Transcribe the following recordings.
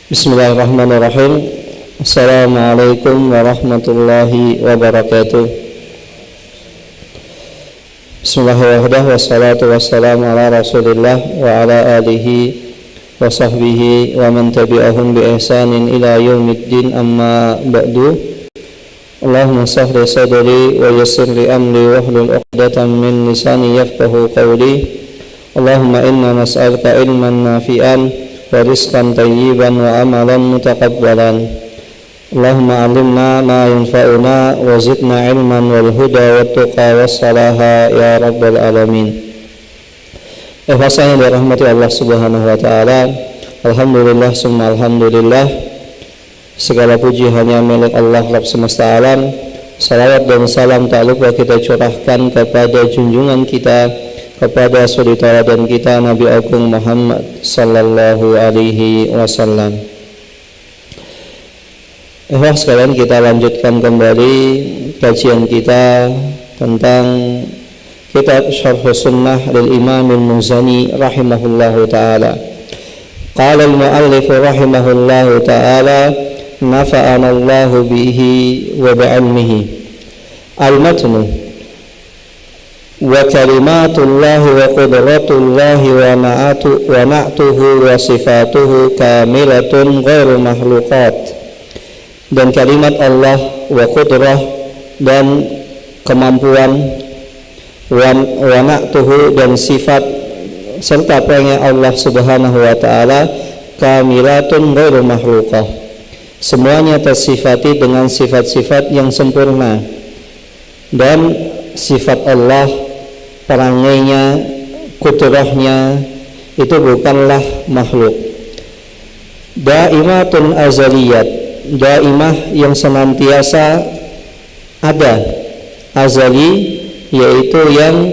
Bismillahirrahmanirrahim. Assalamualaikum warahmatullahi wabarakatuh. Bismillahirrahmanirrahim. Wassalatu wassalamu ala rasulillah wa ala alihi wa sahbihi wa man tabi'ahum bi ihsanin ila yaumiddin, amma ba'du. Allahumma sahli sadri wa yassir li amri wahlul 'uqdatam min lisani yafqahu qawli. Allahumma inna nas'aluka ilman nafi'an wa rizqan tayyiban wa amalan mutaqabbalan. Allahumma 'allimna ma yanfa'una wa zidna ilman wal huda wat tuqa was salaha ya rabbal alamin. Yang dirahmati Allah Subhanahu wa taala, alhamdulillah summa alhamdulillah. Segala puji hanya milik Allah Rabb semesta alam. Salawat dan salam tak lupa kita curahkan kepada junjungan kita, kepada suri tauladan kita Nabi Agung Muhammad sallallahu alaihi wasallam. Sekalian, kita lanjutkan kembali kajian kita tentang kitab Syarh Sunnah lil Imam Al-Muzani rahimahullahu taala. Qala al-muallif rahimahullahu taala, nafa'ana Allahu bihi wa bi'ilmihi. Al-matnu wa kalimatullahi wa qudratullahi wa na'tuhu wa sifatuhu kamilatun ghairu makhluqat. Dan kalimat Allah wa qudrah dan kemampuan wa na'tuhu dan sifat serta perangai Allah Subhanahu wa taala kamilatun ghairu makhluqah, semuanya tersifati dengan sifat-sifat yang sempurna. Dan sifat Allah, perangainya, kudrahnya itu bukanlah makhluk. Daimatun azaliyat, daimah yang senantiasa ada, azali yaitu yang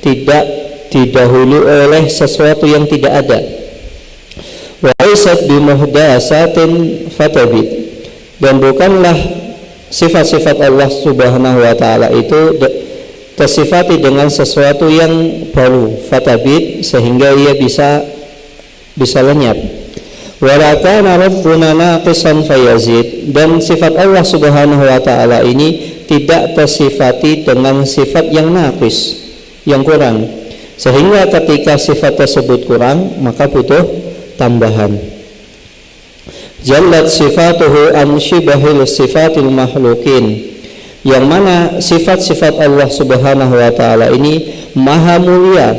tidak didahului oleh sesuatu yang tidak ada. Wa laysat bimuhdatsatin fatabit, dan bukanlah sifat-sifat Allah Subhanahu wa taala itu tersifati dengan sesuatu yang baru, fatabit, sehingga ia bisa lenyap. Wala kana rabbuna naqisan fayazid, dan sifat Allah Subhanahu wa taala ini tidak tersifati dengan sifat yang naqis, yang kurang, sehingga ketika sifat tersebut kurang maka butuh tambahan. Jallat sifatuhu an shibahil sifatil makhlukin, yang mana sifat-sifat Allah Subhanahu wa taala ini maha mulia,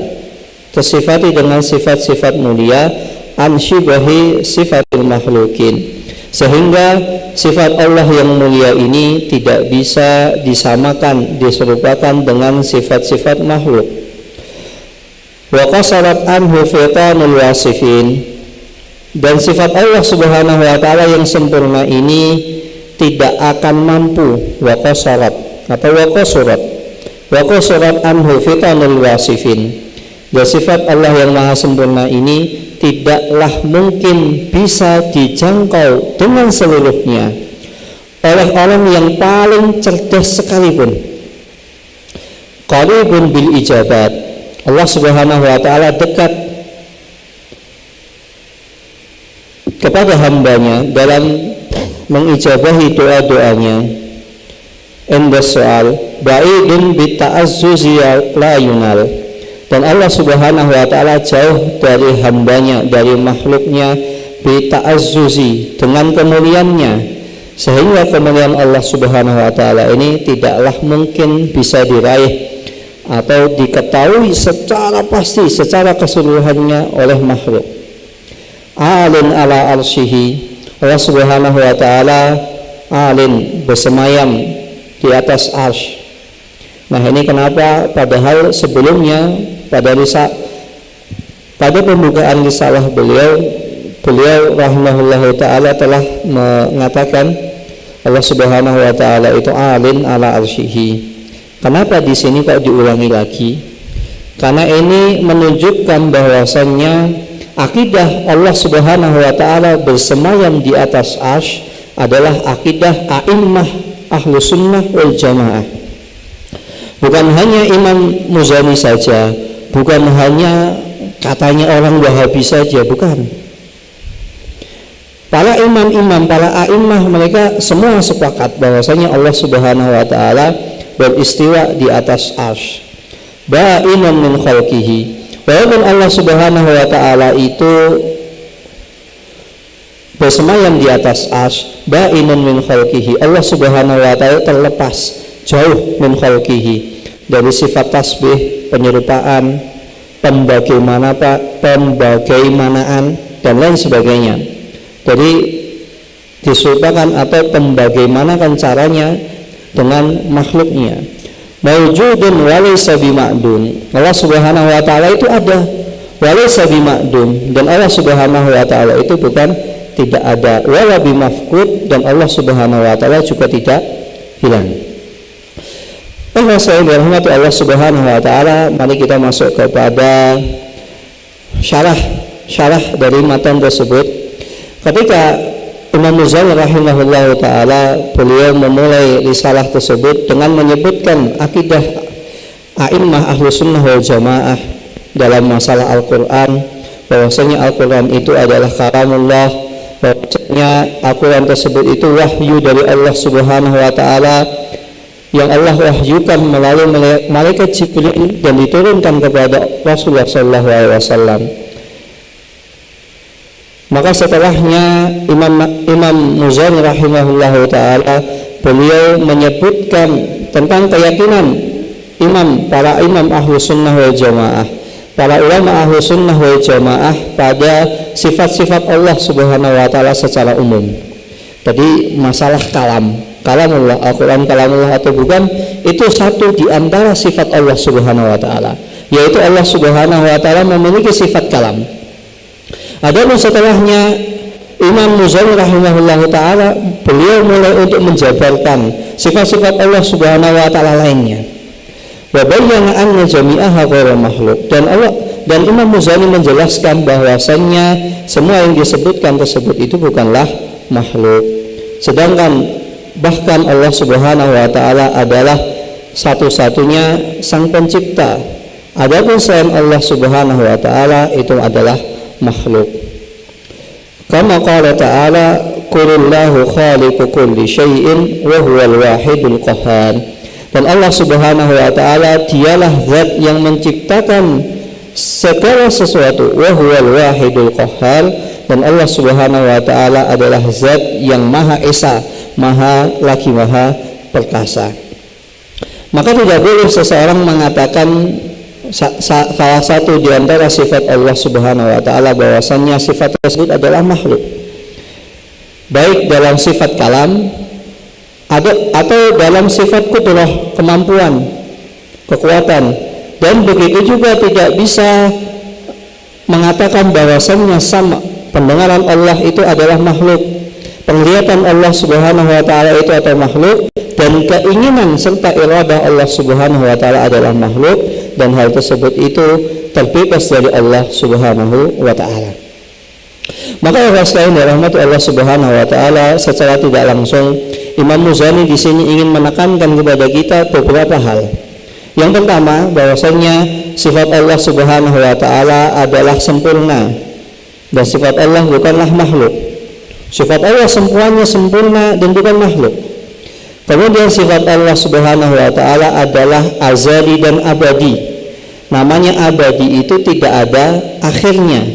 tersifati dengan sifat-sifat mulia, an shibahi sifatil makhlukin, sehingga sifat Allah yang mulia ini tidak bisa disamakan, diserupakan dengan sifat-sifat makhluk. Wa qasarat anhu fitanul wasifin, dan sifat Allah Subhanahu wa taala yang sempurna ini tidak akan mampu, wa qasarat atau wa qasurat anhu fitanul wasifin, dan sifat Allah yang maha sempurna ini tidaklah mungkin bisa dijangkau dengan seluruhnya oleh orang yang paling cerdas sekalipun. Qaribun bil ijabat, Allah Subhanahu wa taala dekat kepada hambanya dalam mengijabahi doa-doanya. Inda soal ba'idun bita'azzuzi la yunal, dan Allah Subhanahu wa taala jauh dari hambanya, dari makhluknya, bita'azzuzi, dengan kemuliaannya, sehingga kemuliaan Allah Subhanahu wa taala ini tidaklah mungkin bisa diraih atau diketahui secara pasti, secara keseluruhannya oleh makhluk. Alin ala arsyihi, Allah Subhanahu wa taala alin, bersemayam di atas arsy. Nah, ini kenapa padahal sebelumnya pada pembukaan risalah beliau rahimahullahu taala telah mengatakan Allah Subhanahu wa taala itu alin ala arsyihi. Kenapa di sini kok diulangi lagi? Karena ini menunjukkan bahwasannya akidah Allah Subhanahu wa taala bersemayam di atas arsy adalah akidah a'immah ahlu sunnah wal jamaah. Bukan hanya Imam Muzani saja, bukan hanya katanya orang Wahabi saja, bukan. Para imam-imam, para a'immah, mereka semua sepakat bahwasanya Allah Subhanahu wa taala beristiwa di atas arsy. Ba'inun min khalqihi. Walaupun Allah Subhanahu wa taala itu bersemayam di atas arsy, ba'inun min khalqihi. Allah Subhanahu wa taala terlepas jauh min khalqihi dari sifat tasbih, penyerupaan, pembagaimanaan dan lain sebagainya. Jadi diserupakan atau pembagaimanakan caranya dengan makhluknya. Mawjudun walaysa bima'dun. Allah Subhanahu wa taala itu ada, walaysa bima'dun, dan Allah Subhanahu wa taala itu bukan tidak ada, wala bimafqud, dan Allah Subhanahu wa taala juga tidak hilang. Allah dirahmati Allah Subhanahu wa taala, mari kita masuk kepada syarah dari matan tersebut. Ketika Imam Muzani rahimahullah ta'ala, beliau memulai risalah tersebut dengan menyebutkan akidah a'immah ahlu sunnah wal jamaah dalam masalah Al-Quran, bahwasanya Al-Quran itu adalah kalamullah, bahwasanya Al-Quran tersebut itu wahyu dari Allah Subhanahu wa ta'ala yang Allah wahyukan melalui malaikat Jibril dan diturunkan kepada Rasulullah SAW. Maka setelahnya Imam Muzani rahimahullahu ta'ala, beliau menyebutkan tentang keyakinan para imam ahlu sunnah wal jamaah, para ulama ahlu sunnah wal jamaah pada sifat-sifat Allah Subhanahu wa ta'ala secara umum. Jadi masalah kalamullah, Al-Quran kalamullah atau bukan, itu satu di antara sifat Allah Subhanahu wa ta'ala, yaitu Allah Subhanahu wa ta'ala memiliki sifat kalam. Adapun setelahnya Imam Muzani rahimahullah ta'ala, beliau mulai untuk menjabarkan sifat-sifat Allah Subhanahu wa ta'ala lainnya. Wa bayyana anna jami'aha ghairu makhluk, dan Imam Muzani menjelaskan bahwasannya semua yang disebutkan tersebut itu bukanlah makhluk. Sedangkan bahkan Allah Subhanahu wa ta'ala adalah satu-satunya sang pencipta. Adapun selain Allah Subhanahu wa ta'ala itu adalah makhluk. Kama qala ta'ala, qulillahu khaliqu kulli syai'in wa huwal wahidul qahhar. Dan Allah Subhanahu wa ta'ala dialah zat yang menciptakan segala sesuatu, wa huwal wahidul qahhar, dan Allah Subhanahu wa ta'ala adalah zat yang maha esa, maha lagi maha perkasa. Maka tidak boleh seseorang mengatakan salah satu di antara sifat Allah Subhanahu wa ta'ala bahwasannya sifat tersebut adalah makhluk, baik dalam sifat kalam atau dalam sifat qudrah, kemampuan, kekuatan. Dan begitu juga tidak bisa mengatakan bahwasannya sama pendengaran Allah itu adalah makhluk, penglihatan Allah Subhanahu wa ta'ala itu adalah makhluk, dan keinginan serta iradah Allah Subhanahu wa ta'ala adalah makhluk, dan hal tersebut itu terbebas dari Allah Subhanahu wa ta'ala. Maka Allah selain rahmat Allah Subhanahu wa ta'ala, secara tidak langsung Imam Muzani di sini ingin menekankan kepada kita beberapa hal. Yang pertama, bahwasanya sifat Allah Subhanahu wa ta'ala adalah sempurna, dan sifat Allah bukanlah makhluk. Sifat Allah semuanya sempurna dan bukan makhluk. Kemudian sifat Allah Subhanahu wa ta'ala adalah azali dan abadi. Namanya abadi itu tidak ada akhirnya,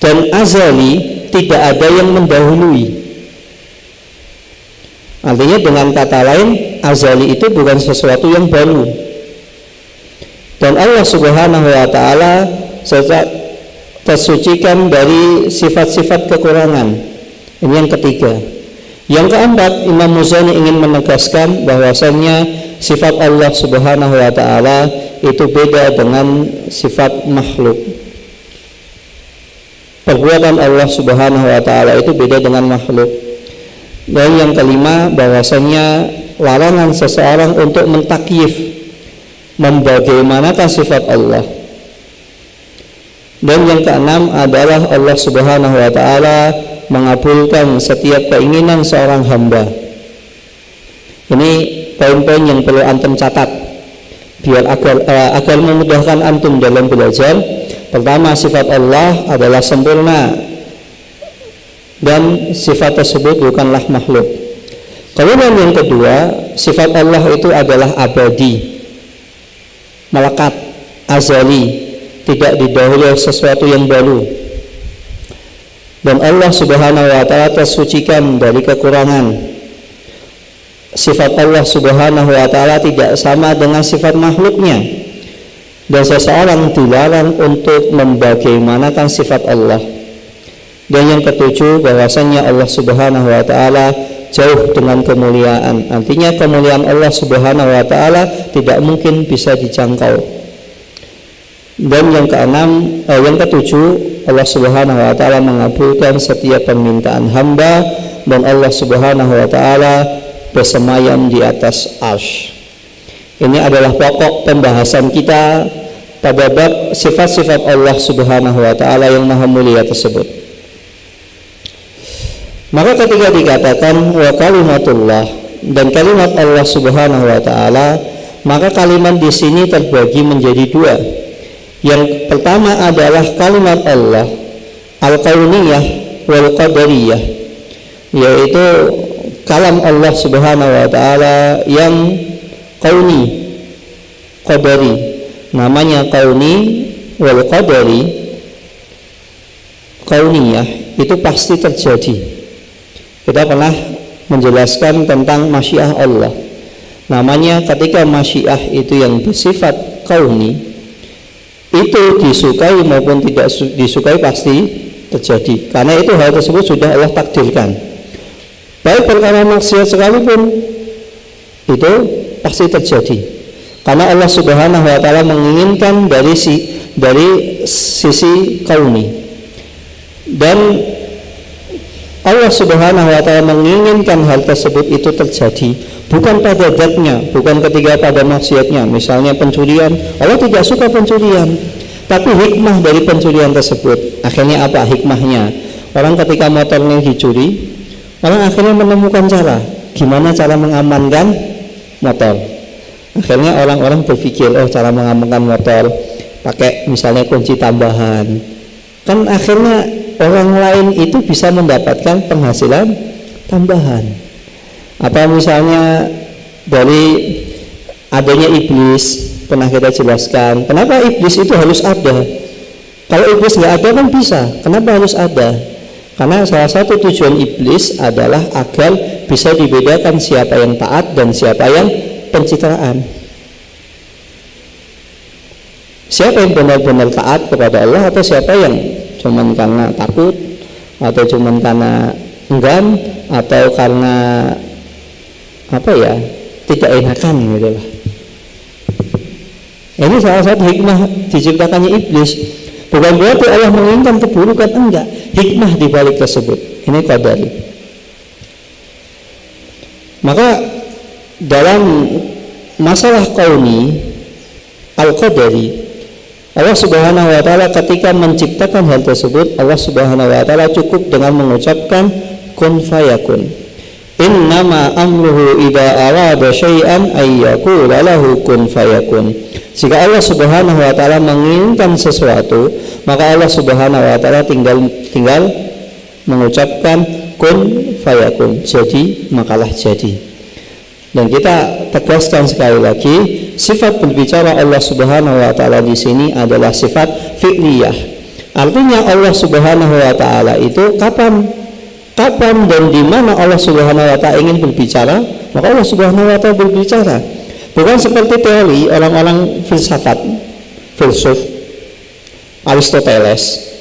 dan azali tidak ada yang mendahului. Artinya dengan kata lain, azali itu bukan sesuatu yang baru. Dan Allah Subhanahu wa ta'ala tersucikan dari sifat-sifat kekurangan. Ini yang ketiga. Yang keempat, Imam Muzani ingin menegaskan bahwasannya sifat Allah Subhanahu wa ta'ala itu beda dengan sifat makhluk. Perbuatan Allah Subhanahu wa ta'ala itu beda dengan makhluk. Dan yang kelima, bahwasannya larangan seseorang untuk mentakyif, membagaimanakan sifat Allah. Dan yang keenam adalah Allah Subhanahu wa ta'ala mengabulkan setiap keinginan seorang hamba. Ini poin-poin yang perlu antum catat biar agar memudahkan antum dalam belajar. Pertama, sifat Allah adalah sempurna dan sifat tersebut bukanlah makhluk. Kemudian yang kedua, sifat Allah itu adalah abadi, melekat, azali, tidak didahului sesuatu yang baru. Dan Allah Subhanahu wa taala tersucikan dari kekurangan. Sifat Allah Subhanahu wa taala tidak sama dengan sifat makhluknya. Dan seseorang dilarang untuk membagaimanakan sifat Allah. Dan yang ketujuh, bahwasanya Allah Subhanahu wa taala jauh dengan kemuliaan. Artinya kemuliaan Allah Subhanahu wa taala tidak mungkin bisa dijangkau. Dan yang keenam, yang ketujuh, Allah Subhanahu wa taala mengabulkan setiap permintaan hamba, dan Allah Subhanahu wa taala bersemayam di atas arsy. Ini adalah pokok pembahasan kita pada bab sifat-sifat Allah Subhanahu wa taala yang maha mulia tersebut. Maka ketika dikatakan wa kalimatullah, dan kalimat Allah Subhanahu wa taala, maka kalimat di sini terbagi menjadi dua. Yang pertama adalah kalimat Allah al-kauniyah wal qadariyah, yaitu kalam Allah Subhanahu wa taala yang kauni, qadari. Namanya kauni wal qadari, kauniyah itu pasti terjadi. Kita pernah menjelaskan tentang masyiah Allah. Namanya ketika masyiah itu yang bersifat kauni, itu disukai maupun tidak disukai pasti terjadi, karena itu hal tersebut sudah Allah takdirkan. Baik perkara maksiat sekalipun itu pasti terjadi, karena Allah Subhanahu wa taala menginginkan dari sisi kauni, dan Allah Subhanahu wa taala menginginkan hal tersebut itu terjadi bukan pada zatnya, bukan ketika pada maksiatnya. Misalnya pencurian, Allah tidak suka pencurian, tapi hikmah dari pencurian tersebut. Akhirnya apa hikmahnya? Orang ketika motornya dicuri, orang akhirnya menemukan cara gimana cara mengamankan motor. Akhirnya orang-orang berpikir, oh cara mengamankan motor pakai misalnya kunci tambahan. Kan akhirnya orang lain itu bisa mendapatkan penghasilan tambahan. Atau misalnya dari adanya iblis, pernah kita jelaskan kenapa iblis itu harus ada. Kalau iblis nggak ada kan bisa, kenapa harus ada? Karena salah satu tujuan iblis adalah agar bisa dibedakan siapa yang taat dan siapa yang pencitraan. Siapa yang benar-benar taat kepada Allah, atau siapa yang cuman karena takut, atau cuman karena enggan, atau karena tidak enakan gitu lah. Ini salah satu hikmah diciptakannya iblis. Bukan berarti Allah menginginkan keburukan, enggak. Hikmah di balik tersebut. Ini qadari. Maka dalam masalah kauni al-qadari, Allah Subhanahu wa taala ketika menciptakan hal tersebut, Allah Subhanahu wa taala cukup dengan mengucapkan kun fayakun. Innama amruhu idza arada syai'an ay yaqula lahu kun fayakun. Jika Allah Subhanahu wa taala menginginkan sesuatu, maka Allah Subhanahu wa taala tinggal mengucapkan kun fayakun, jadi makalah jadi. Dan kita tegaskan sekali lagi, sifat berbicara Allah Subhanahu wa taala di sini adalah sifat fi'liyah. Artinya Allah Subhanahu wa taala itu kapan dan di mana Allah Subhanahu wa taala ingin berbicara, maka Allah Subhanahu wa taala berbicara. Bukan seperti teori orang-orang filsuf Aristoteles.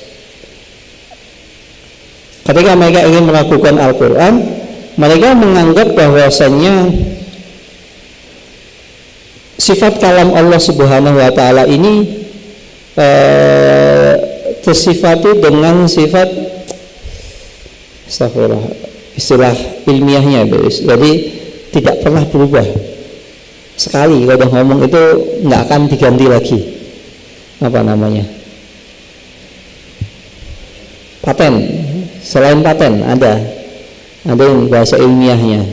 Ketika mereka ingin melakukan Al-Quran, mereka menganggap bahwasannya sifat kalam Allah Subhanahu wa taala ini tersifati dengan sifat istilah ilmiahnya, jadi tidak pernah berubah. Sekali kalau ngomong itu nggak akan diganti lagi. Apa namanya? Paten. Selain paten ada yang bahasa ilmiahnya.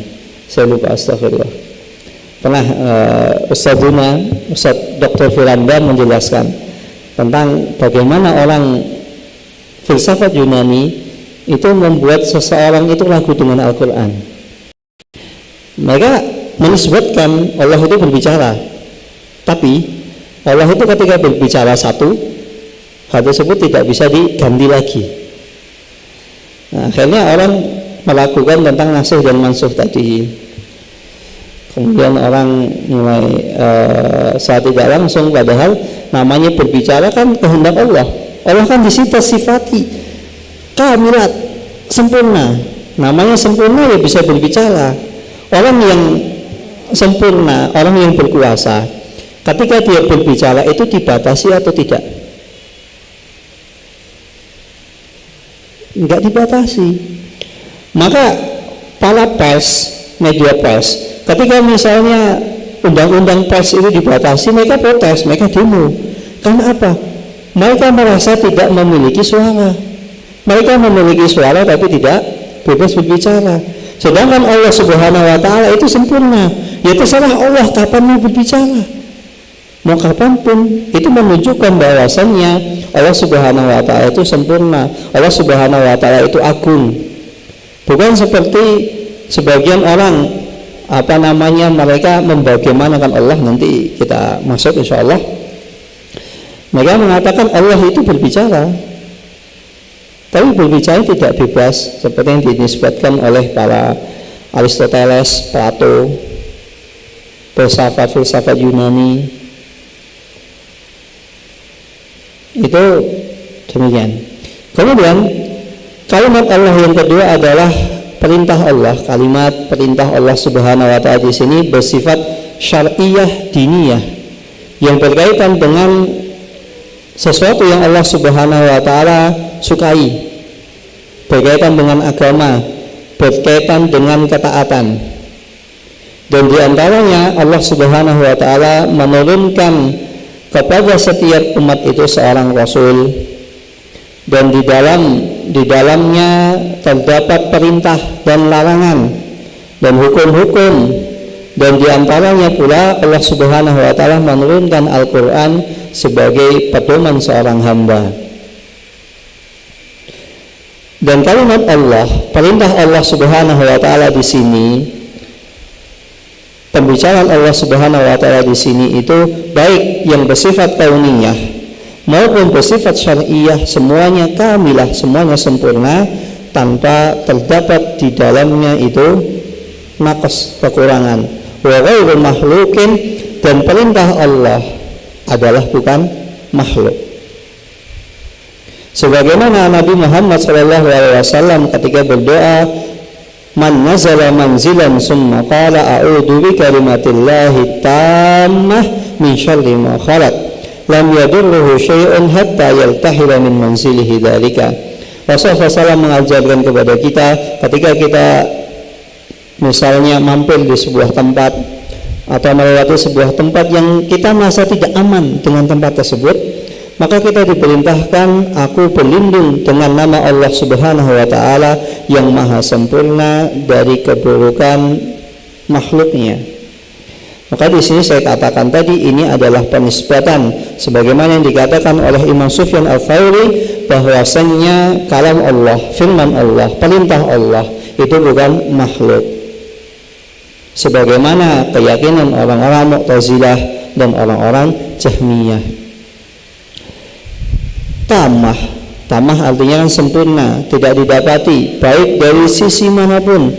Saya lupa, astagfirullah. Pernah Ustaz Dr. Firanda menjelaskan tentang bagaimana orang filsafat Yunani itu membuat seseorang itu ragu dengan Al-Quran. Mereka menisbatkan Allah itu berbicara, tapi Allah itu ketika berbicara satu, hal tersebut tidak bisa diganti lagi. Nah, akhirnya orang melakukan tentang nasikh dan mansukh tadi. Kemudian orang mulai saat tidak langsung, padahal namanya berbicara kan kehendak Allah. Allah kan di situ sifati kamilat, sempurna. Namanya sempurna ya bisa berbicara. Orang yang sempurna, orang yang berkuasa, ketika dia berbicara itu dibatasi atau tidak? Enggak dibatasi. Maka para pers, media pers, ketika misalnya undang-undang pers itu dibatasi, mereka protes, mereka demo. Karena apa? Mereka merasa tidak memiliki suara. Mereka memiliki suara tapi tidak bebas berbicara. Sedangkan Allah Subhanahu wa Ta'ala itu sempurna. Ya terserah Allah kapan mau berbicara, mau kapanpun. Itu menunjukkan bahwasannya Allah Subhanahu wa Ta'ala itu sempurna. Allah Subhanahu wa Ta'ala itu agung. Bukan seperti sebagian orang mereka membagaimanakan Allah. Nanti kita masuk insya Allah. Mereka mengatakan Allah itu berbicara, tapi berbicara tidak bebas seperti yang dinisbatkan oleh para Aristoteles, Plato, filsafat Yunani. Itu demikian. Kemudian kalimat Allah yang kedua adalah perintah Allah. Kalimat perintah Allah Subhanahu wa Ta'ala di sini bersifat syar'iyah diniyah, yang berkaitan dengan sesuatu yang Allah Subhanahu wa Ta'ala sukai, berkaitan dengan agama, berkaitan dengan ketaatan. Dan diantaranya Allah Subhanahu wa Ta'ala menurunkan kepada setiap umat itu seorang Rasul, dan di dalamnya terdapat perintah dan larangan dan hukum-hukum. Dan diantaranya pula Allah Subhanahu wa Ta'ala menurunkan Al-Quran sebagai pedoman seorang hamba. Dan kalimat Allah, perintah Allah Subhanahu wa Ta'ala di sini, pembicaraan Allah Subhanahu wa Ta'ala di sini itu baik yang bersifat kauniyah maupun bersifat syar'iyah, semuanya kamilah, semuanya sempurna, tanpa terdapat di dalamnya itu naqs, kekurangan. Wa ghairu makhluqin, dan perintah Allah adalah bukan makhluk. Sebagaimana Nabi Muhammad SAW ketika berdoa, man nazala manzilan summa qala a'udzu bi kalimatillahi tammah min syarri ma khalaq lam yadurruhu syai'un hatta yaltahila min manzilihi dzalika. Rasulullah SAW mengajarkan kepada kita ketika kita misalnya mampir di sebuah tempat atau melewati sebuah tempat yang kita merasa tidak aman dengan tempat tersebut, maka kita diperintahkan, aku berlindung dengan nama Allah Subhanahu wa Ta'ala yang maha sempurna dari keburukan makhluknya. Maka di sini saya katakan tadi, ini adalah penisbatan sebagaimana yang dikatakan oleh Imam Sufyan Al-Thawri, bahwasanya kalam Allah, firman Allah, perintah Allah itu bukan makhluk, sebagaimana keyakinan orang-orang Mu'tazilah dan orang-orang Jahmiyah. Tamah artinya kan sempurna, tidak didapati baik dari sisi manapun,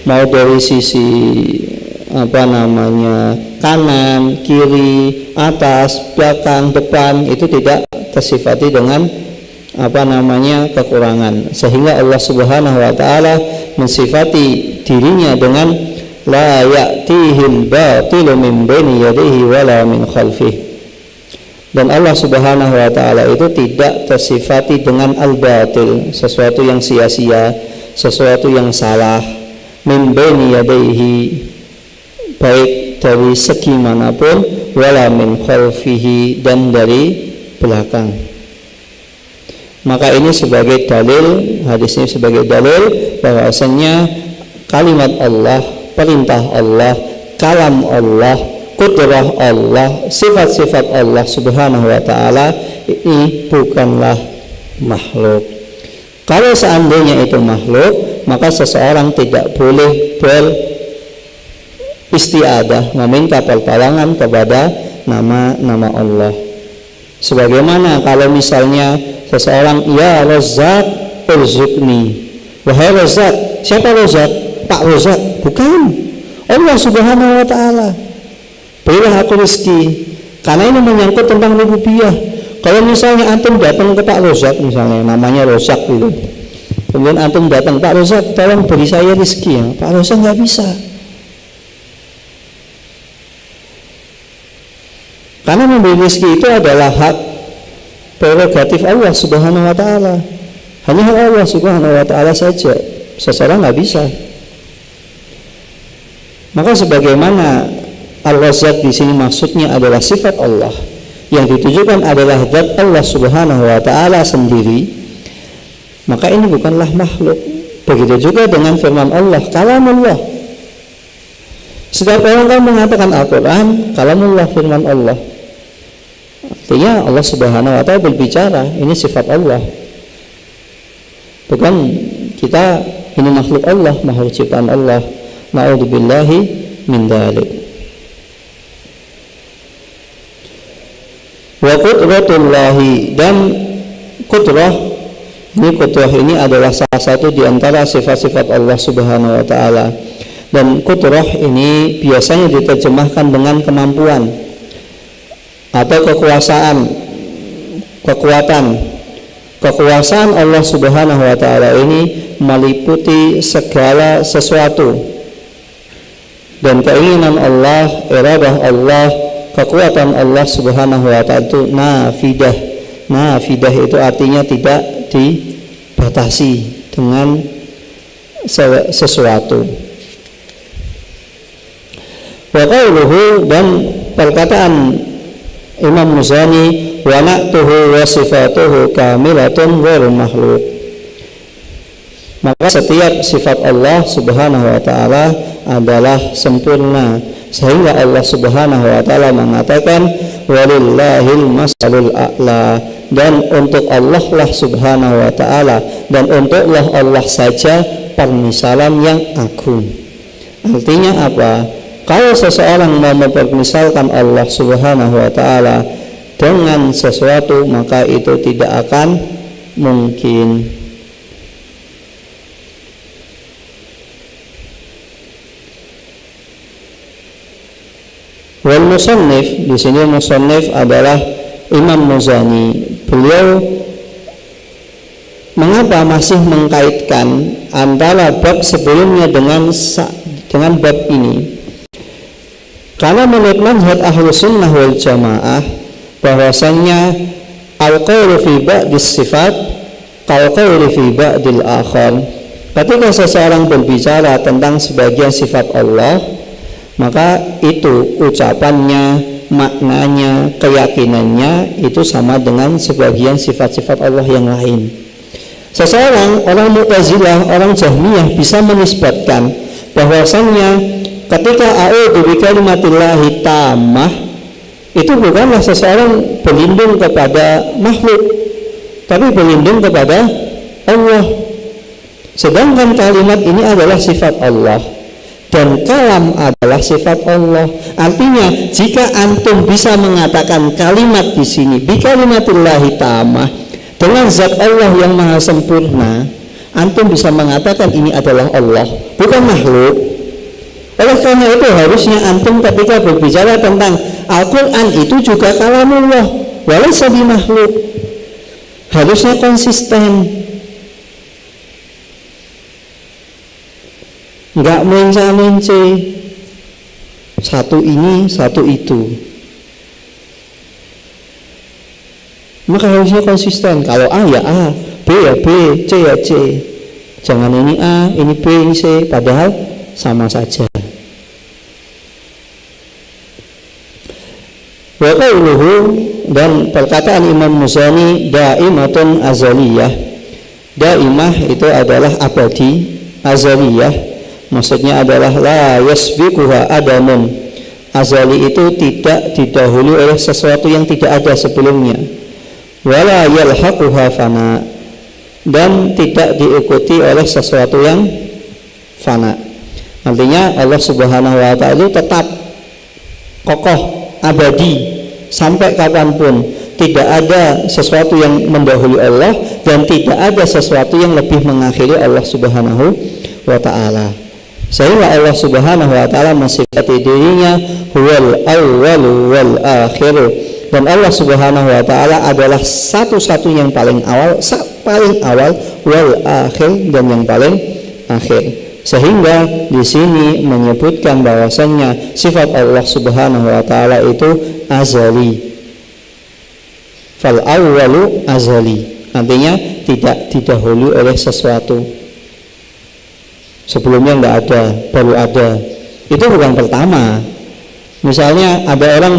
mau dari sisi kanan, kiri, atas, belakang, depan, itu tidak tersifati dengan kekurangan, sehingga Allah Subhanahu wa Ta'ala mensifati dirinya dengan la ya'tihil batilu min baini yadihi wala min khalfih. Dan Allah Subhanahu wa Ta'ala itu tidak tersifati dengan al-batil, sesuatu yang sia-sia, sesuatu yang salah, min baini yadihi, baik dari segi manapun, wala min khalfihi, dan dari belakang. Maka ini sebagai dalil, hadis ini sebagai dalil bahwasanya kalimat Allah, perintah Allah, kalam Allah, kudrah Allah, sifat-sifat Allah Subhanahu wa Ta'ala ini bukanlah makhluk. Kalau seandainya itu makhluk, maka seseorang tidak boleh beristiadah, meminta pertolongan kepada nama-nama Allah. Sebagaimana kalau misalnya seseorang, ya Razzaq urzuqni, wahai Razzaq. Siapa Razzaq? Pak Razzaq? Bukan, Allah Subhanahu wa Ta'ala. Berilah aku rezeki. Karena ini menyangkut tentang rububiyah. Kalau misalnya antum datang ke Pak Razzaq, misalnya namanya Razzaq gitu, kemudian antum datang, Pak Razzaq tolong beri saya rezeki ya. Pak Razzaq nggak bisa, karena memberi rezeki itu adalah hak prerogatif Allah Subhanahu wa Ta'ala. Hanya hak Allah Subhanahu wa Ta'ala saja, seseorang nggak bisa. Maka sebagaimana Al-Razzaq di sini maksudnya adalah sifat Allah, yang ditujukan adalah zat Allah Subhanahu wa Ta'ala sendiri, maka ini bukanlah makhluk. Begitu juga dengan firman Allah, kalamullah. Setiap orang kan mengatakan Al-Quran kalamullah, firman Allah. Artinya Allah Subhanahu wa Ta'ala berbicara, ini sifat Allah. Bukan kita ini makhluk Allah, makhluk ciptaan Allah. Na'udzubillahi min dzalik. Wa qudratullahi, dan qudrah ini adalah salah satu di antara sifat-sifat Allah Subhanahu wa Ta'ala. Dan qudrah ini biasanya diterjemahkan dengan kemampuan atau kekuasaan, kekuatan. Kekuasaan Allah Subhanahu wa Ta'ala ini meliputi segala sesuatu, dan keinginan Allah, iradah Allah, kekuatan Allah Subhanahu wa Ta'ala itu nafidah. Nafidah itu artinya tidak dibatasi dengan sesuatu. Wa qauluhu, dan perkataan Imam Muzani, wa na'tuhu wa sifatuhu kamilatun ghairu makhluk. Maka setiap sifat Allah Subhanahu wa Ta'ala adalah sempurna, sehingga Allah Subhanahu wa Ta'ala mengatakan walillahil masalul a'la, dan untuk Allah lah Subhanahu wa Ta'ala, dan untuklah Allah saja permisalan yang agung. Artinya apa? Kalau seseorang mau mempermisalkan Allah Subhanahu wa Ta'ala dengan sesuatu, maka itu tidak akan mungkin. Wal musannif, di sini musannif adalah Imam Muzani. Beliau mengapa masih mengkaitkan antara bab sebelumnya dengan bab ini? Karena menurut manhaj Ahlus Sunnah wal Jamaah bahwasannya al-qawlu fi ba'dis sifat kal-qawli fi ba'dil akhar. Ketika seseorang berbicara tentang sebagian sifat Allah, maka itu ucapannya, maknanya, keyakinannya itu sama dengan sebagian sifat-sifat Allah yang lain. Seseorang, orang Mu'tazilah, orang Jahmiyah bisa menisbatkan bahwasannya ketika a'udzu bikalimatillahi tammah, itu bukanlah seseorang berlindung kepada makhluk, tapi berlindung kepada Allah. Sedangkan kalimat ini adalah sifat Allah, dan kalam adalah sifat Allah. Artinya jika antum bisa mengatakan kalimat di sini bikalimatillahi tammah, dengan zat Allah yang maha sempurna, antum bisa mengatakan ini adalah Allah, bukan makhluk. Oleh karena itu harusnya antum ketika berbicara tentang Al-Quran itu juga kalamullah, walaysa bimakhluk. Harusnya konsisten, nggak menca-mence satu ini satu itu. Maka harusnya konsisten. Kalau A ya A, B ya B, C ya C. Jangan ini A, ini B, ini C, padahal sama saja. Wa qauluhu, dan perkataan Imam Muzani daimatun azaliyah. Daimah itu adalah abadi, azaliyah maksudnya adalah la yasbiquha adamun. Azali itu tidak didahului oleh sesuatu yang tidak ada sebelumnya. Wala yalhaquha fana, dan tidak diikuti oleh sesuatu yang fana. Artinya Allah Subhanahu wa Ta'ala itu tetap kokoh, abadi sampai kapanpun. Tidak ada sesuatu yang mendahului Allah dan tidak ada sesuatu yang lebih mengakhiri Allah Subhanahu wa Ta'ala. Sehingga Allah Subhanahu wa Ta'ala mensifati dirinya huwal awwal wal akhir, dan Allah Subhanahu wa Ta'ala adalah satu-satu yang paling awal wal akhir, dan yang paling akhir. Sehingga di sini menyebutkan bahwasannya sifat Allah Subhanahu wa Ta'ala itu azali. Fal awwalu azali, artinya tidak didahului oleh sesuatu. Sebelumnya enggak ada, baru ada. Itu bukan pertama. Misalnya ada orang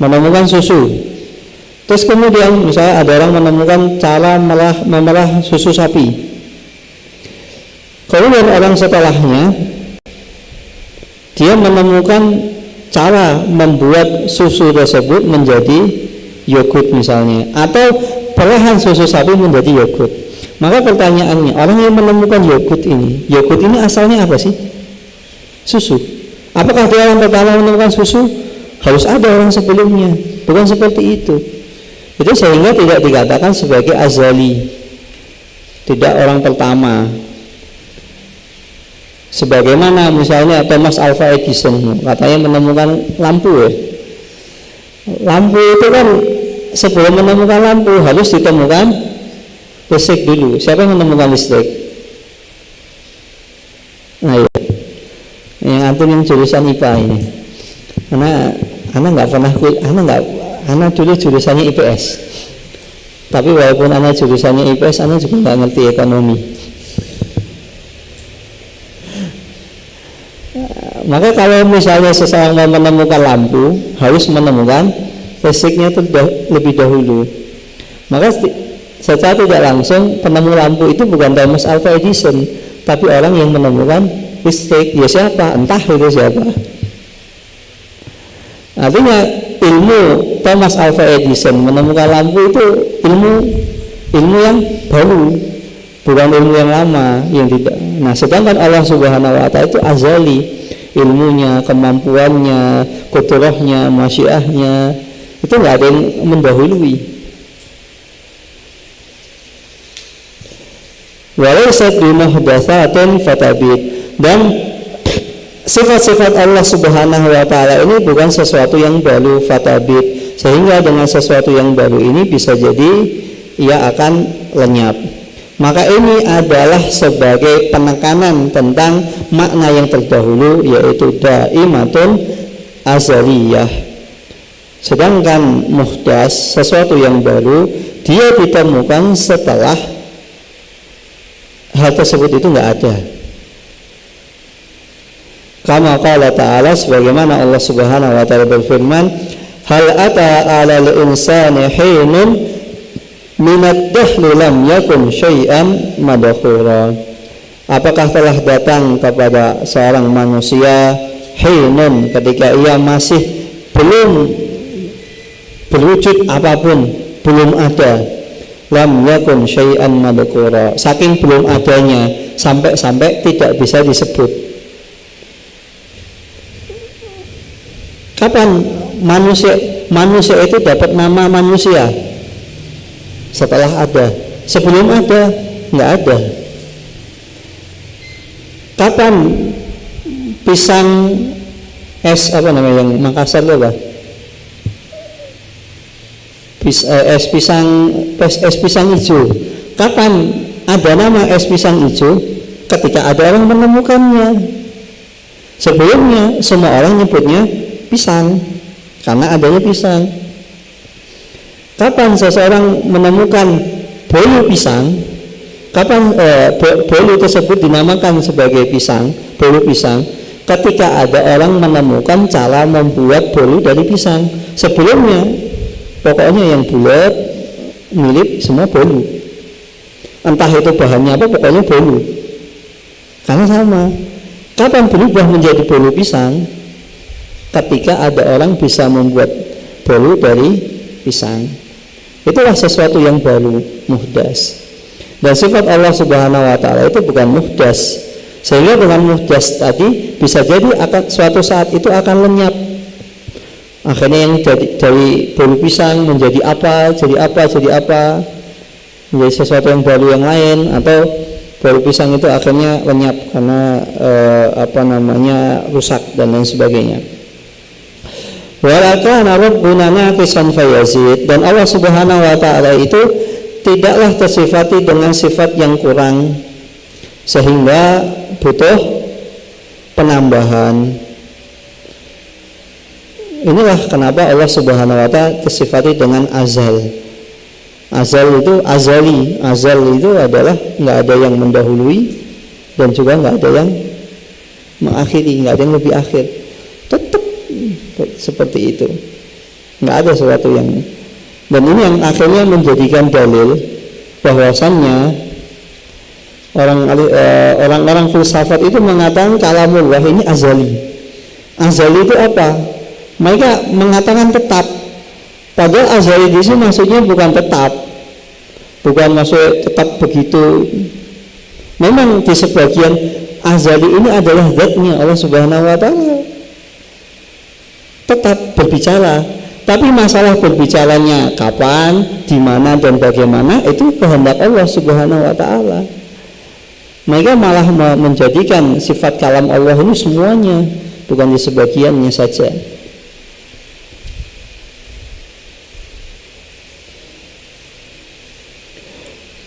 menemukan susu, terus kemudian misalnya ada orang menemukan cara memerah susu sapi. Kemudian orang setelahnya dia menemukan cara membuat susu tersebut menjadi yogurt misalnya, atau perahan susu sapi menjadi yogurt. Maka pertanyaannya, orang yang menemukan yogurt ini asalnya apa sih? Susu. Apakah dia orang pertama menemukan susu? Harus ada orang sebelumnya. Bukan seperti itu. Itu sehingga tidak dikatakan sebagai azali, tidak orang pertama. Sebagaimana misalnya Thomas Alva Edison katanya menemukan lampu ya. Lampu itu kan sebelum menemukan lampu harus ditemukan listrik dulu. Siapa yang menemukan listrik? Nah, ya. Yang antum yang jurusan IPA ini. Karena nggak pernah dulu jurusannya IPS. Tapi walaupun anak jurusannya IPS, anak juga nggak ngerti ekonomi. Maka kalau misalnya seseorang mau menemukan lampu, harus menemukan listriknya itu lebih dahulu. Maka secara tidak langsung penemu lampu itu bukan Thomas Alva Edison, tapi orang yang menemukan listrik. Ya siapa? Entah itu siapa. Artinya ilmu Thomas Alva Edison menemukan lampu itu ilmu yang baru, bukan ilmu yang lama yang tidak. Nah, sedangkan Allah Subhanahu wa Ta'ala itu azali, ilmunya, kemampuannya, qudrahnya, masyiahnya itu nggak ada yang mendahului. Walaysat bimuhdatsatin fatabit, dan sifat-sifat Allah Subhanahu wa Ta'ala ini bukan sesuatu yang baru, fatabit, sehingga dengan sesuatu yang baru ini bisa jadi ia akan lenyap. Maka ini adalah sebagai penekanan tentang makna yang terdahulu, yaitu daimatun azaliyah. Sedangkan muhdas, sesuatu yang baru, dia ditemukan setelah hal tersebut itu enggak ada. Kama qala ta'ala, sebagaimana Allah Subhanahu wa Ta'ala berfirman, hal ata 'alal insani hinun minad dahri lam yakun syai'an madkhura. Apakah telah datang kepada seorang manusia hinun, ketika ia masih belum berwujud apapun, belum ada, lam yakun syai'an madkhura, saking belum adanya sampai tidak bisa disebut. Kapan manusia itu dapat nama manusia? Setelah ada. Sebelum ada nggak ada. Kapan pisang es yang Makassar itu apa? Es pisang hijau. Kapan ada nama es pisang hijau? Ketika ada orang menemukannya. Sebelumnya semua orang nyebutnya pisang karena adanya pisang. Kapan seseorang menemukan bolu pisang? Kapan bolu tersebut dinamakan sebagai pisang, bolu pisang? Ketika ada orang menemukan cara membuat bolu dari pisang. Sebelumnya pokoknya yang bulat, mirip, semua bolu. Entah itu bahannya apa, pokoknya bolu. Karena sama. Kapan berubah menjadi bolu pisang? Ketika ada orang bisa membuat bolu dari pisang. Itulah sesuatu yang baru, muhdas. Dan sifat Allah Subhanahu wa taala itu bukan muhdas. Sehingga dengan muhdas tadi bisa jadi akan suatu saat itu akan lenyap. Akhirnya yang dari bolu pisang menjadi apa, menjadi sesuatu yang baru yang lain, atau bolu pisang itu akhirnya lenyap karena rusak dan lain sebagainya. Walakana rabbuna naqisan fayazid, dan Allah Subhanahu wa taala itu tidaklah tersifati dengan sifat yang kurang sehingga butuh penambahan. Inilah kenapa Allah Subhanahu wa taala tersifati dengan azal. Azal itu azali. Azal itu adalah nggak ada yang mendahului dan juga nggak ada yang mengakhiri, nggak ada yang lebih akhir. Tetap seperti itu. Nggak ada sesuatu yang, dan ini yang akhirnya menjadikan dalil bahwasannya orang-orang filsafat itu mengatakan kalamullah ini azali. Azali itu apa? Mereka mengatakan tetap, padahal azali di sini maksudnya bukan tetap, bukan maksud tetap begitu. Memang di sebagian azali ini adalah zatnya Allah Subhanahu wa taala, tetap berbicara. Tapi masalah berbicaranya kapan, di mana dan bagaimana itu kehendak Allah Subhanahu wa taala. Mereka malah menjadikan sifat kalam Allah ini semuanya, bukan di sebagiannya saja.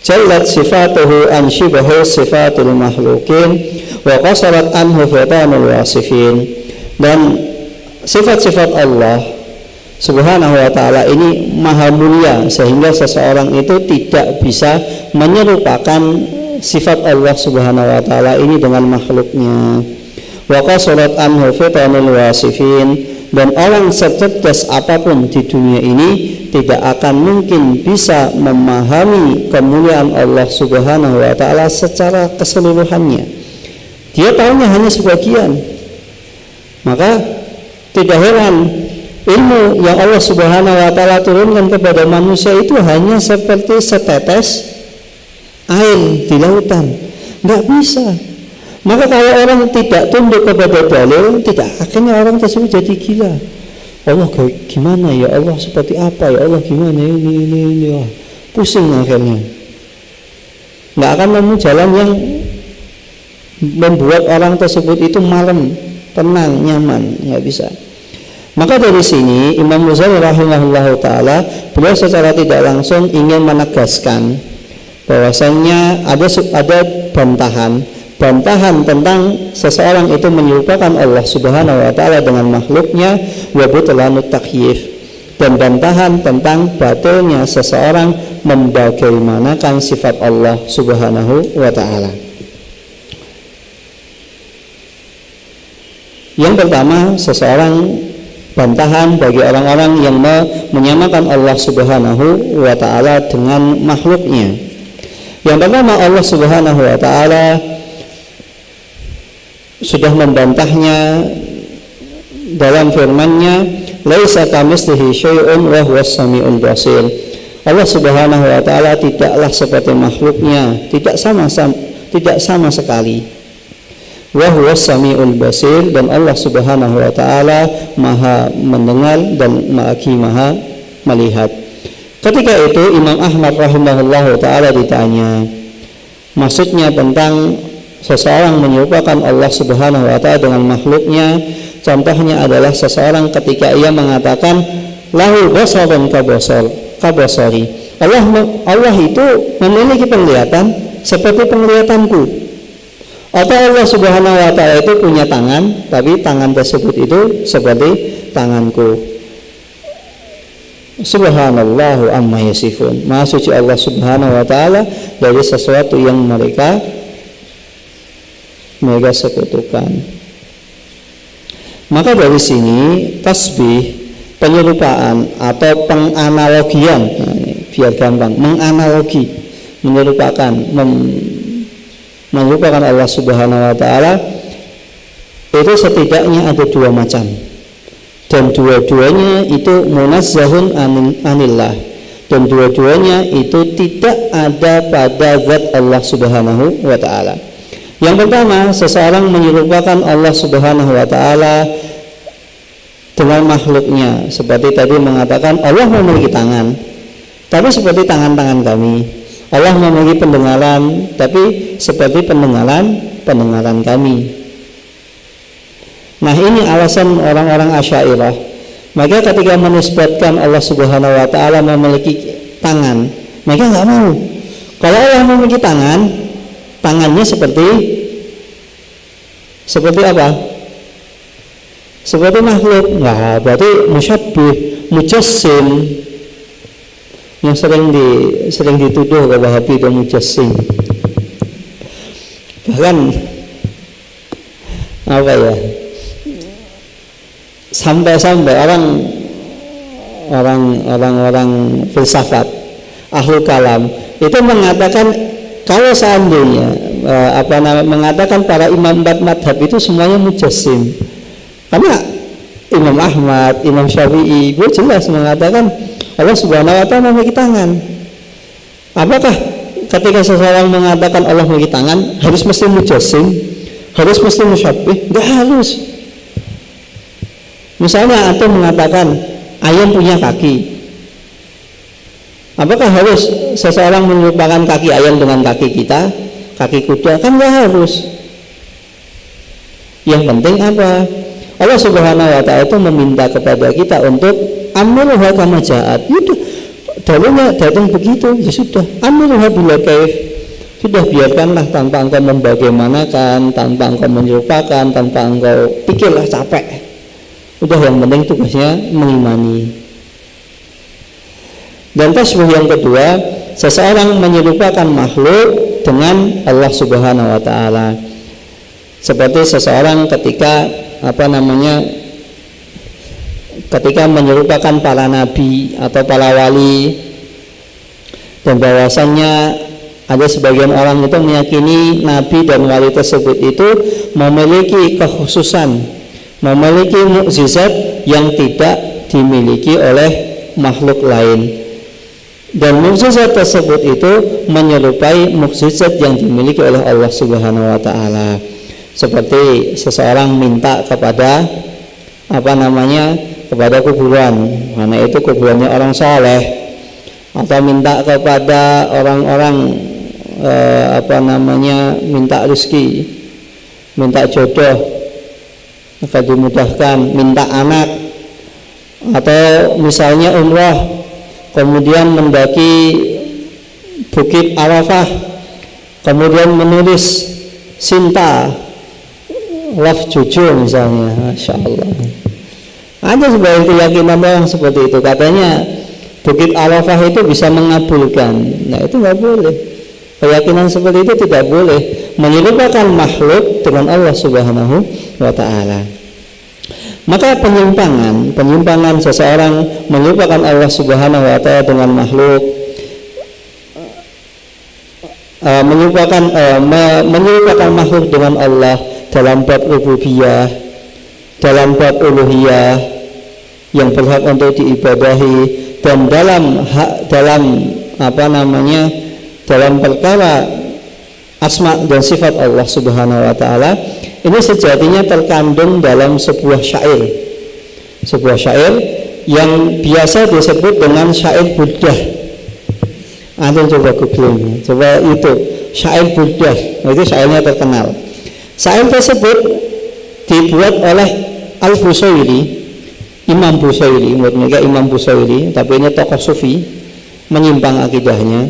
Jallat sifatuhu an shibahu sifatul makhlukin wa qasarat anhu fatanul wasifin. Dan sifat-sifat Allah Subhanahu wa ta'ala ini maha mulia sehingga seseorang itu tidak bisa menyerupakan sifat Allah Subhanahu wa ta'ala ini dengan makhluknya. Wa qasarat anhu fatanul wasifin. Dan orang secerdas apapun di dunia ini tidak akan mungkin bisa memahami kemuliaan Allah Subhanahu wa ta'ala secara keseluruhannya. Dia tahunya hanya sebagian. Maka tidak heran ilmu yang Allah Subhanahu wa ta'ala turunkan kepada manusia itu hanya seperti setetes air di lautan. Nggak bisa. Maka kalau orang tidak tunduk kepada dalil, tidak, akhirnya orang tersebut jadi gila. Allah gimana ya, Allah seperti apa ya, Allah gimana ini wah, pusing akhirnya. Nggak akan nemu jalan yang membuat orang tersebut itu malam, tenang, nyaman, nggak bisa. Maka dari sini Imam Ghazali rahimahullah taala beliau secara tidak langsung ingin menegaskan bahwasannya ada bantahan tentang seseorang itu menyerupakan Allah Subhanahu wa ta'ala dengan makhluknya, wa butlanut takyif, dan bantahan tentang batilnya seseorang membagaimanakan sifat Allah Subhanahu wa ta'ala. Yang pertama, bantahan bagi orang-orang yang menyamakan Allah Subhanahu wa ta'ala dengan makhluknya. Yang pertama, Allah Subhanahu wa ta'ala sudah membantahnya dalam firman-Nya, laisa kamitslihi syai'un wa huwas samiul basir. Allah Subhanahu wa ta'ala tidaklah seperti makhluknya, tidak sama sekali. Wa huwas samiul basir, dan Allah Subhanahu wa ta'ala maha mendengar dan maha melihat. Ketika itu Imam Ahmad rahimahullahu ta'ala ditanya maksudnya tentang seseorang menyerupakan Allah Subhanahu wa ta'ala dengan makhluknya. Contohnya adalah seseorang ketika ia mengatakan lahu basarun kabasari, Allah itu memiliki penglihatan seperti penglihatanku, atau Allah Subhanahu wa ta'ala itu punya tangan tapi tangan tersebut itu seperti tanganku. Subhanallahu amma yasifun. Maha suci Allah Subhanahu wa ta'ala dari sesuatu yang mereka sekutukan. Maka dari sini tasbih, penyerupaan atau penganalogian, biar gampang, menyerupakan Allah Subhanahu wa ta'ala itu setidaknya ada dua macam, dan dua-duanya itu munazzahun anillah, dan dua-duanya itu tidak ada pada zat Allah Subhanahu wa ta'ala. Yang pertama, seseorang menyerupakan Allah Subhanahu wa ta'ala dengan makhluknya, seperti tadi mengatakan Allah memiliki tangan, tapi seperti tangan-tangan kami. Allah memiliki pendengaran, tapi seperti pendengaran kami. Nah, ini alasan orang-orang Asy'ariyah. Maka ketika menisbatkan Allah Subhanahu wa ta'ala memiliki tangan, mereka nggak mau. Kalau Allah memiliki tangan, tangannya seperti apa? Seperti makhluk. Nah, berarti musyabbih, mujassim, yang sering dituduh ke Wahabi itu mujassim. Bahkan apa ya? Sampai orang filsafat, ahlul kalam itu mengatakan kalau seandainya mengatakan para imam empat madhab itu semuanya mujassim, karena Imam Ahmad, Imam Syafi'i itu jelas mengatakan Allah Subhanahu wa ta'ala memiliki tangan. Apakah ketika seseorang mengatakan Allah memiliki tangan harus mesti mujassim, harus mesti musyabbih? Enggak harus. Misalnya atau mengatakan ayam punya kaki, apakah harus seseorang menyerupakan kaki ayam dengan kaki kita, kaki kuda? Kan nggak harus. Yang penting apa? Allah Subhanahu wa ta'ala itu meminta kepada kita untuk amiluha kama ja'at. Sudah, dalilnya datang begitu, ya sudah, amiluha bila kaif. Sudah, biarkanlah tanpa engkau membagaimanakan, tanpa engkau menyerupakan, tanpa engkau pikirlah capek. Udah, yang penting tugasnya mengimani. Dan tasbih yang kedua, seseorang menyerupakan makhluk dengan Allah Subhanahu wa ta'ala. Seperti seseorang ketika ketika menyerupakan para nabi atau para wali, dan bahwasannya ada sebagian orang itu meyakini nabi dan wali tersebut itu memiliki kekhususan, memiliki mukjizat yang tidak dimiliki oleh makhluk lain, dan mukjizat tersebut itu menyerupai mukjizat yang dimiliki oleh Allah Subhanahu wa ta'ala. Seperti seseorang minta kepada kepada kuburan, mana itu kuburannya orang soleh, atau minta kepada orang-orang minta rezeki, minta jodoh akan dimudahkan, minta anak, atau misalnya umrah kemudian mendaki Bukit Arafah, kemudian menulis cinta, love jujur misalnya, Masya Allah. Ada sebagian keyakinan orang seperti itu, katanya Bukit Arafah itu bisa mengabulkan. Nah, itu nggak boleh. Keyakinan seperti itu tidak boleh, menyerupakan makhluk dengan Allah Subhanahu wa ta'ala. Maka penyimpangan seseorang menyerupakan Allah Subhanahu wa ta'ala dengan makhluk, menyerupakan makhluk dengan Allah dalam bab rububiyah, dalam bab uluhiyah yang berhak untuk diibadahi, dan dalam perkara asma dan sifat Allah Subhanahu wa ta'ala, ini sejatinya terkandung dalam sebuah syair yang biasa disebut dengan syair Burdah. Anda coba googling, coba itu syair Burdah, itu syairnya terkenal. Syair tersebut dibuat oleh Al-Busairi, Imam Busairi, mereka Imam Busairi, tapi ini tokoh sufi, menyimpang akidahnya.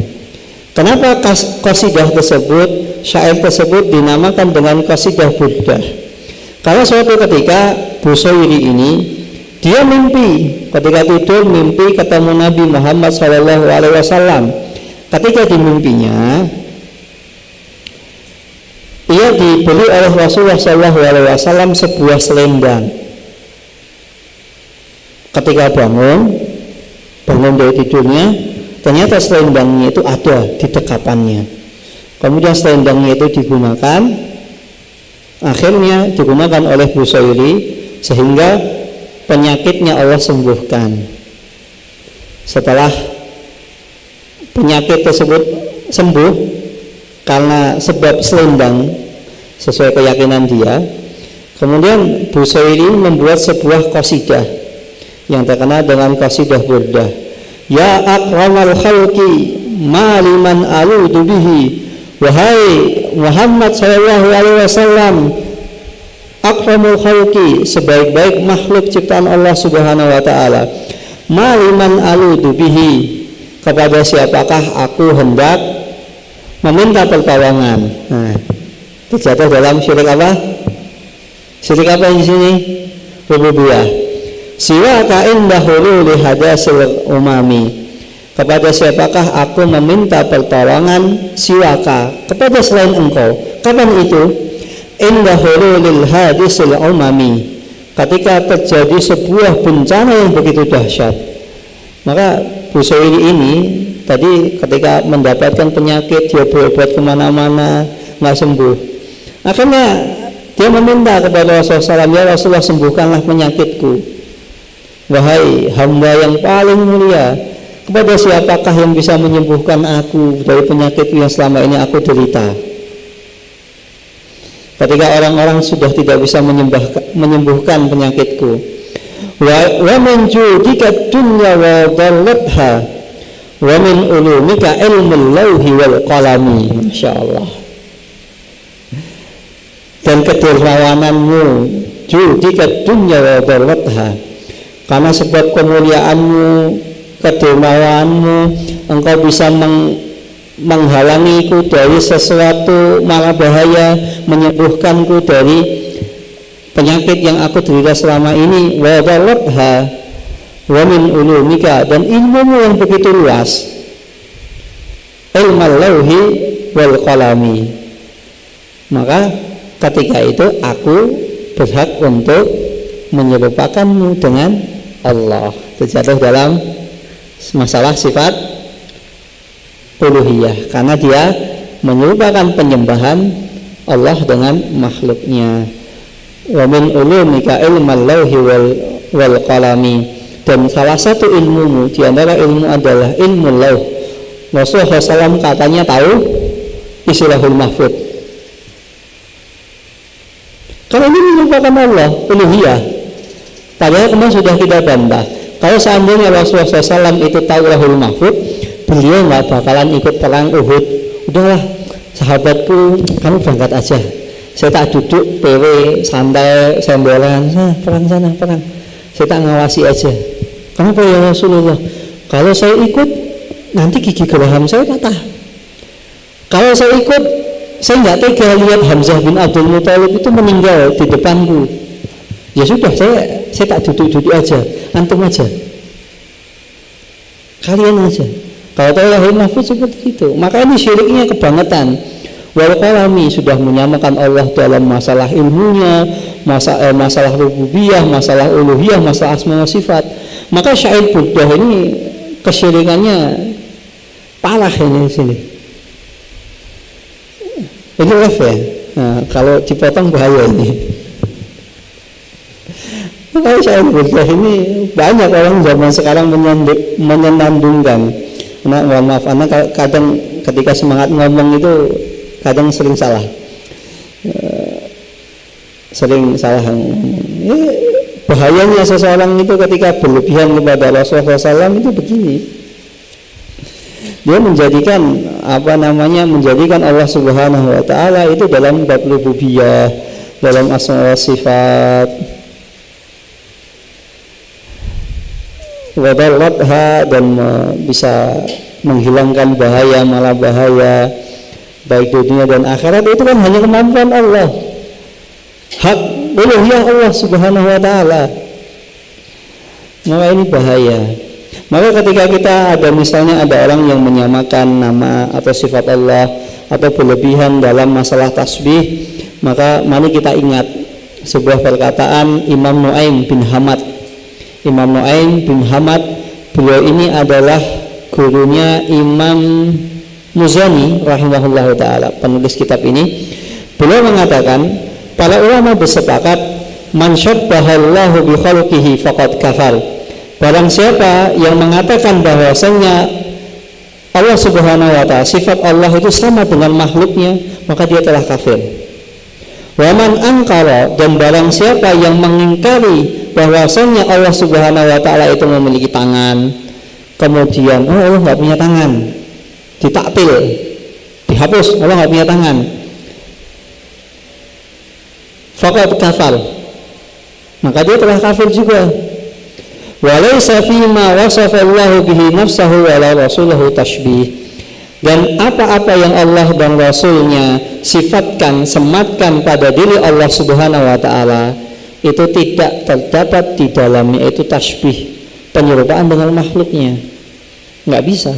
Kenapa qasidah tersebut, syair tersebut dinamakan dengan qasidah Burdah? Karena suatu ketika Busairi ini dia mimpi, ketika tidur mimpi ketemu Nabi Muhammad SAW. Ketika di mimpinya ia diberi oleh Rasulullah SAW sebuah selendang. Ketika bangun dari tidurnya, ternyata selendangnya itu ada di dekapannya. Kemudian selendangnya itu akhirnya digunakan oleh Busairi, sehingga penyakitnya Allah sembuhkan. Setelah penyakit tersebut sembuh karena sebab selendang sesuai keyakinan dia. Kemudian Busayri membuat sebuah qasidah yang terkenal dengan qasidah Burdah. Ya akramal khalqi ma liman aludu bihi, wahai Muhammad sallallahu alaihi wasallam, akramul khalqi, sebaik-baik makhluk ciptaan Allah Subhanahu wa taala, ma liman aludu bihi, kepada siapakah aku hendak meminta pertolongan. Nah, terjatuh dalam syirik apa? Syirik apa di sini? Rububiyah. Siwaka inda hululi hadasil umami, kepada siapakah aku meminta pertolongan, siwaka, kepada selain engkau. Kapan itu? Inda hululil hadisil umami, ketika terjadi sebuah bencana yang begitu dahsyat. Maka Busayri ini tadi ketika mendapatkan penyakit, dia berobat kemana-mana nggak sembuh. Akhirnya dia meminta kepada Rasulullah SAW, ya Rasulullah, sembuhkanlah penyakitku. Wahai hamba yang paling mulia, kepada siapakah yang bisa menyembuhkan aku dari penyakitku yang selama ini aku derita? Ketika orang-orang sudah tidak bisa menyembuhkan penyakitku. Wa min judika dunya wa dhallatha wa min ulumika ilmul lauhi wal qalami. Masyaallah. Dan kedermawananmu, judika dunya wa dhallatha, karena sebab kemuliaanmu, kedermawanmu, engkau bisa menghalangiku dari sesuatu malah bahaya, menyembuhkanku dari penyakit yang aku derita selama ini. Wa dhallatha wa min ulumika, dan ilmumu yang begitu luas, ilmal lauhi wal qalami. Maka ketika itu aku berhak untuk menyerupakanmu dengan Allah. Terjatuh dalam masalah sifat uluhiyah, karena dia menyerupakan penyembahan Allah dengan makhluknya. Wa min ulumika ilmal lauhi wal qalami, dan salah satu ilmumu di antara ilmu adalah ilmu lauh. Rasulullah SAW katanya tahu Islahul Mahfud. Kalau ini merupakan Allah, uluhiyah. Padahal kemarin sudah kita bantah, kalau seandainya Rasulullah SAW itu tahu Lahul Mahfud, beliau nggak bakalan ikut perang Uhud. Udahlah sahabatku, kamu berangkat aja, saya tak duduk PW santai sembolan, perang sana perang, saya tak ngawasi aja. Kenapa ya Rasulullah? Kalau saya ikut nanti gigi geraham saya patah. Kalau saya ikut, saya nggak tega lihat Hamzah bin Abdul Muthalib itu meninggal di depanku. Ya sudah, saya tak duduk-duduk aja, antum aja, kalian aja. Kalau tahu Lahul Mahfud seperti itu, maka ini syiriknya kebangetan. Wal qalami, sudah menyamakan Allah dalam masalah ilmunya, masalah rububiyah, masalah uluhiyah, masalah asma wa sifat. Maka syair Burdah ini kesyirikannya parah ini di sini. Ini live ya. Nah, kalau dipotong bahaya ini. Kalau saya Burdah ini banyak orang zaman sekarang menyenandungkan. Nah, mohon maaf, anak kadang ketika semangat ngomong itu kadang sering salah. Bahayanya seseorang itu ketika berlebihan kepada Rasulullah SAW itu begini. Dia menjadikan menjadikan Allah Subhanahu wa taala itu dalam bab rububiyah, dalam asma wa sifat, wa dhallatha, dan bisa menghilangkan bahaya, malah bahaya baik dunia dan akhirat. Itu kan hanya kemampuan Allah, hak uluhiyah Allah Subhanahu wa taala. Maka ini bahaya. Maka ketika kita misalnya ada orang yang menyamakan nama atau sifat Allah atau berlebihan dalam masalah tasbih, maka mari kita ingat sebuah perkataan Imam Nu'aim bin Hamad. Imam Nu'aim bin Hamad, beliau ini adalah gurunya Imam Muzani rahimahullah ta'ala, penulis kitab ini. Beliau mengatakan, para ulama bersepakat, man syabbahallahu bi khalqihi faqad kafar. Barang siapa yang mengatakan bahwasanya Allah Subhanahu wa ta'ala, sifat Allah itu sama dengan makhluknya, maka dia telah kafir. Wa man angkara, dan barang siapa yang mengingkari bahwasanya Allah Subhanahu wa ta'ala itu memiliki tangan, kemudian Allah nggak punya tangan, ditaktil, dihapus, Allah nggak punya tangan, faqad kafar, maka dia telah kafir juga. Walaysa fima wasafa Allah bihi nafsahu wala rasuluhu tashbih, dan apa-apa yang Allah dan Rasulnya sifatkan, sematkan pada diri Allah Subhanahu wa ta'ala, itu tidak terdapat di dalamnya itu tasbih, penyerupaan dengan makhluknya, nggak bisa.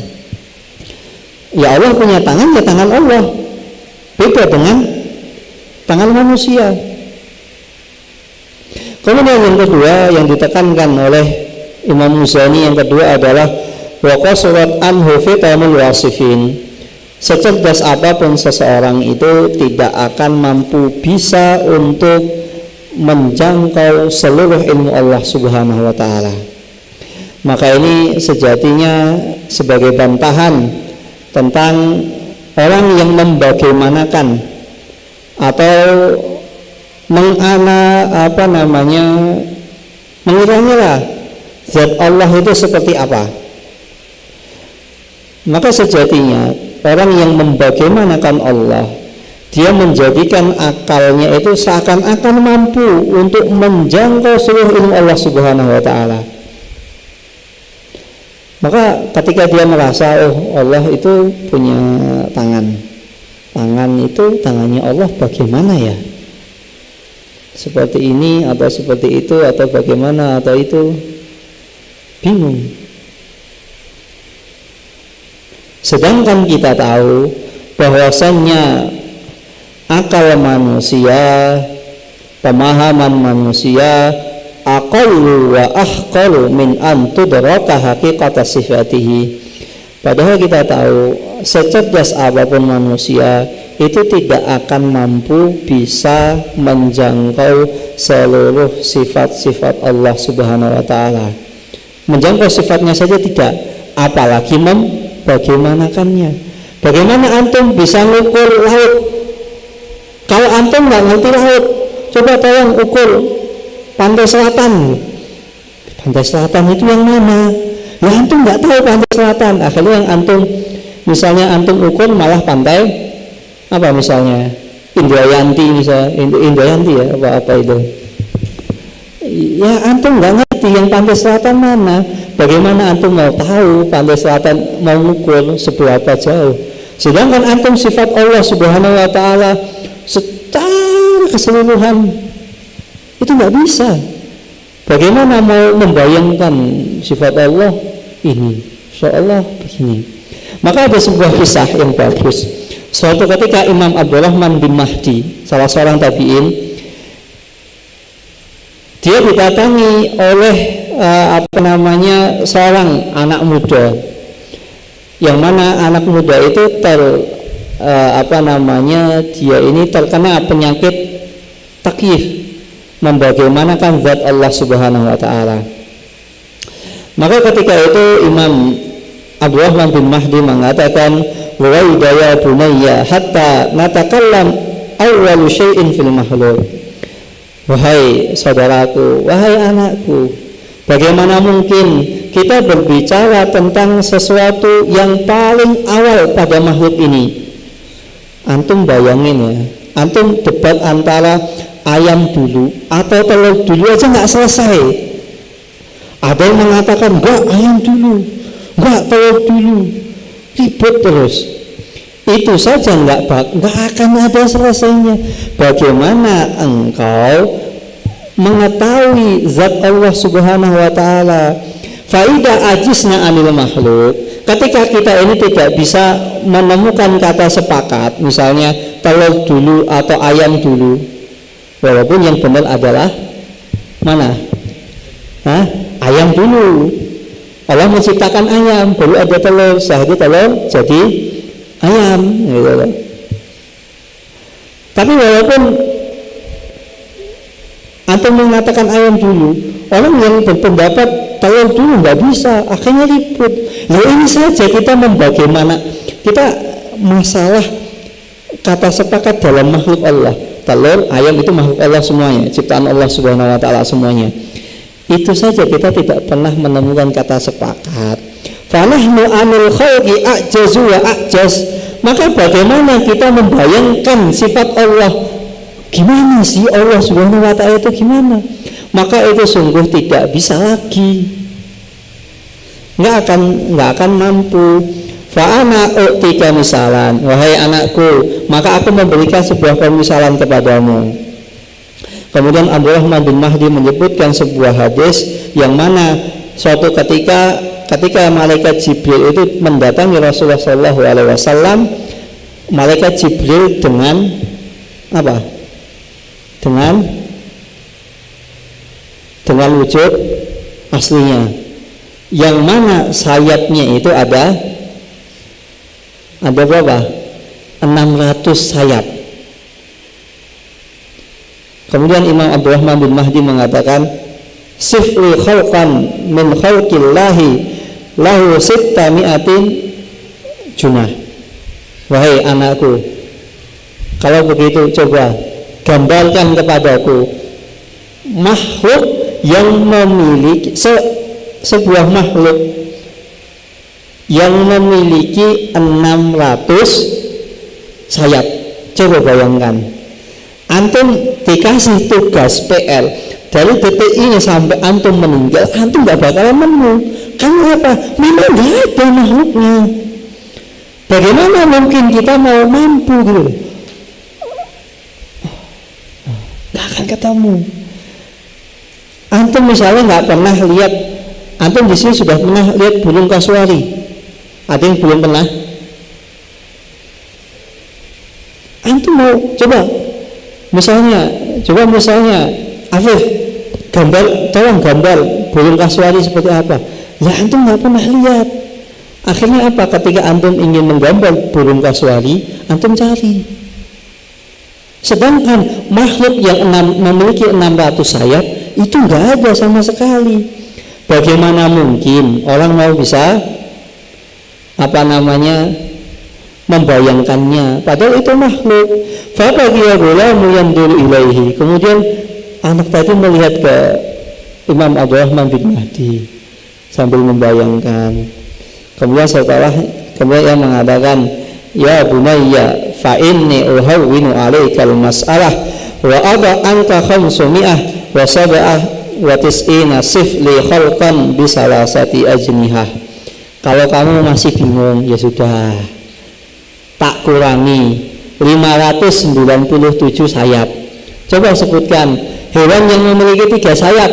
Ya Allah punya tangan, ya tangan Allah, beda dengan tangan manusia. Kemudian yang kedua yang ditekankan oleh Imam Muzani, yang kedua adalah wa qasurat anhu fitamul wasifin, secerdas apapun seseorang itu tidak akan mampu bisa untuk menjangkau seluruh ilmu Allah Subhanahu wa ta'ala. Maka ini sejatinya sebagai bantahan tentang orang yang membagaimanakan atau mengira-ngira zat Allah itu seperti apa. Maka sejatinya orang yang membagaimanakan Allah, dia menjadikan akalnya itu seakan-akan mampu untuk menjangkau seluruh ilmu Allah Subhanahu wa ta'ala. Maka ketika dia merasa Allah itu punya tangan, tangan itu tangannya Allah bagaimana ya, seperti ini atau seperti itu atau bagaimana atau itu, bingung. Sedangkan kita tahu bahwasannya akal manusia, pemahaman manusia aqallu wa ahqalu min an tudraka haqiqata sifatihi. Padahal kita tahu secerdas apapun manusia itu tidak akan mampu bisa menjangkau seluruh sifat-sifat Allah Subhanahu wa ta'ala. Menjangkau sifatnya saja tidak, apalagi membagaimanakannya. Bagaimana antum bisa mengukur laut? Kalau antum nggak ngerti laut, coba tolong ukur pantai selatan. Pantai selatan itu yang mana? Ya antum nggak tahu pantai selatan. Akhirnya yang antum, misalnya antum ukur malah pantai apa misalnya Indrayanti, misalnya Indrayanti ya apa itu. Ya antum nggak ngerti yang pantai selatan mana. Bagaimana antum mau tahu pantai selatan, mau ukur seberapa jauh? Sedangkan antum sifat Allah Subhanahu wa ta'ala secara keseluruhan itu nggak bisa. Bagaimana mau membayangkan sifat Allah ini, seolah begini. Maka ada sebuah kisah yang bagus. Suatu ketika Imam Abdurrahman bin Mahdi, salah seorang tabi'in, dia didatangi oleh seorang anak muda, yang mana anak muda itu dia ini terkena penyakit takyif, membagaimanakan zat Allah Subhanahu wa ta'ala. Maka ketika itu Imam Abdurrahman bin Mahdi mengatakan, wa ya bunayya hatta natakallam awwalu syai'in fil makhluk. Wahai saudaraku, wahai anakku, bagaimana mungkin kita berbicara tentang sesuatu yang paling awal pada makhluk ini? Antum bayangin ya, antum debat antara ayam dulu atau telur dulu aja nggak selesai. Ada yang mengatakan enggak ayam dulu, enggak telur dulu, ribut terus. Itu saja enggak akan ada selesainya. Bagaimana engkau mengetahui zat Allah Subhanahu wa ta'ala? Faidah ajisna anil makhluk. Ketika kita ini tidak bisa menemukan kata sepakat, misalnya telur dulu atau ayam dulu, walaupun yang benar adalah mana? Ayam dulu. Allah menciptakan ayam, baru ada telur, setelah itu telur jadi ayam, gitu. Tapi walaupun antum mengatakan ayam dulu, orang yang berpendapat telur dulu nggak bisa, akhirnya ribut. Nah ini saja kita bagaimana kita masalah kata sepakat dalam makhluk Allah. Telur, ayam itu makhluk Allah semuanya, ciptaan Allah Subhanahu wa taala semuanya. Itu saja kita tidak pernah menemukan kata sepakat. Fanahnu anil khalqi a'jazu wa a'jaz. Maka bagaimana kita membayangkan sifat Allah? Gimana sih Allah Subhanahu wa taala itu gimana? Maka itu sungguh tidak bisa lagi. Nggak akan mampu. Fa ana u'tika misalan, wahai anakku, maka aku memberikan sebuah permisalan kepadamu. Kemudian Abdurrahman bin Mahdi menyebutkan sebuah hadis yang mana suatu ketika malaikat Jibril itu mendatangi Rasulullah SAW, malaikat Jibril dengan apa? Dengan wujud aslinya, yang mana sayapnya itu ada berapa? 600 sayap. Kemudian Imam Abdurrahman bin Mahdi mengatakan, sifri khalqan min khalqillahi lahu sittami'atin junah. Wahai anakku, kalau begitu coba gambarkan kepadaku makhluk yang memiliki sebuah makhluk yang memiliki 600 sayap. Coba bayangkan, antum dikasih tugas PR dari detik ini sampai antum meninggal, antum gak bakalan nemu. Karena apa? Memang gak ada makhluknya. Bagaimana mungkin kita mau mampu gitu? Gak akan ketemu. Antum misalnya gak pernah lihat, antum di sini sudah pernah lihat burung kasuari? Ada yang belum pernah? Antum mau coba misalnya Afif tolong gambar burung kasuari seperti apa? Ya antum nggak pernah lihat. Akhirnya apa? Ketika antum ingin menggambar burung kasuari, antum cari. Sedangkan makhluk yang memiliki 600 sayap itu nggak ada sama sekali. Bagaimana mungkin orang mau bisa membayangkannya? Padahal itu makhluk. Faqadiya gulamu yandur ilaihi. Kemudian anak tadi melihat ke Imam Abdurrahman bin Mahdi sambil membayangkan. Kemudian ia mengatakan, ya bunayya fa inni uhawwinu alaikal mas'alah wa ada anka khamsumi'ah wa sab'ah wa tis'ina sifli khalqan bisalasati ajnihah. Kalau kamu masih bingung, ya sudah, tak kurangi 597 sayap. Coba sebutkan hewan yang memiliki 3 sayap,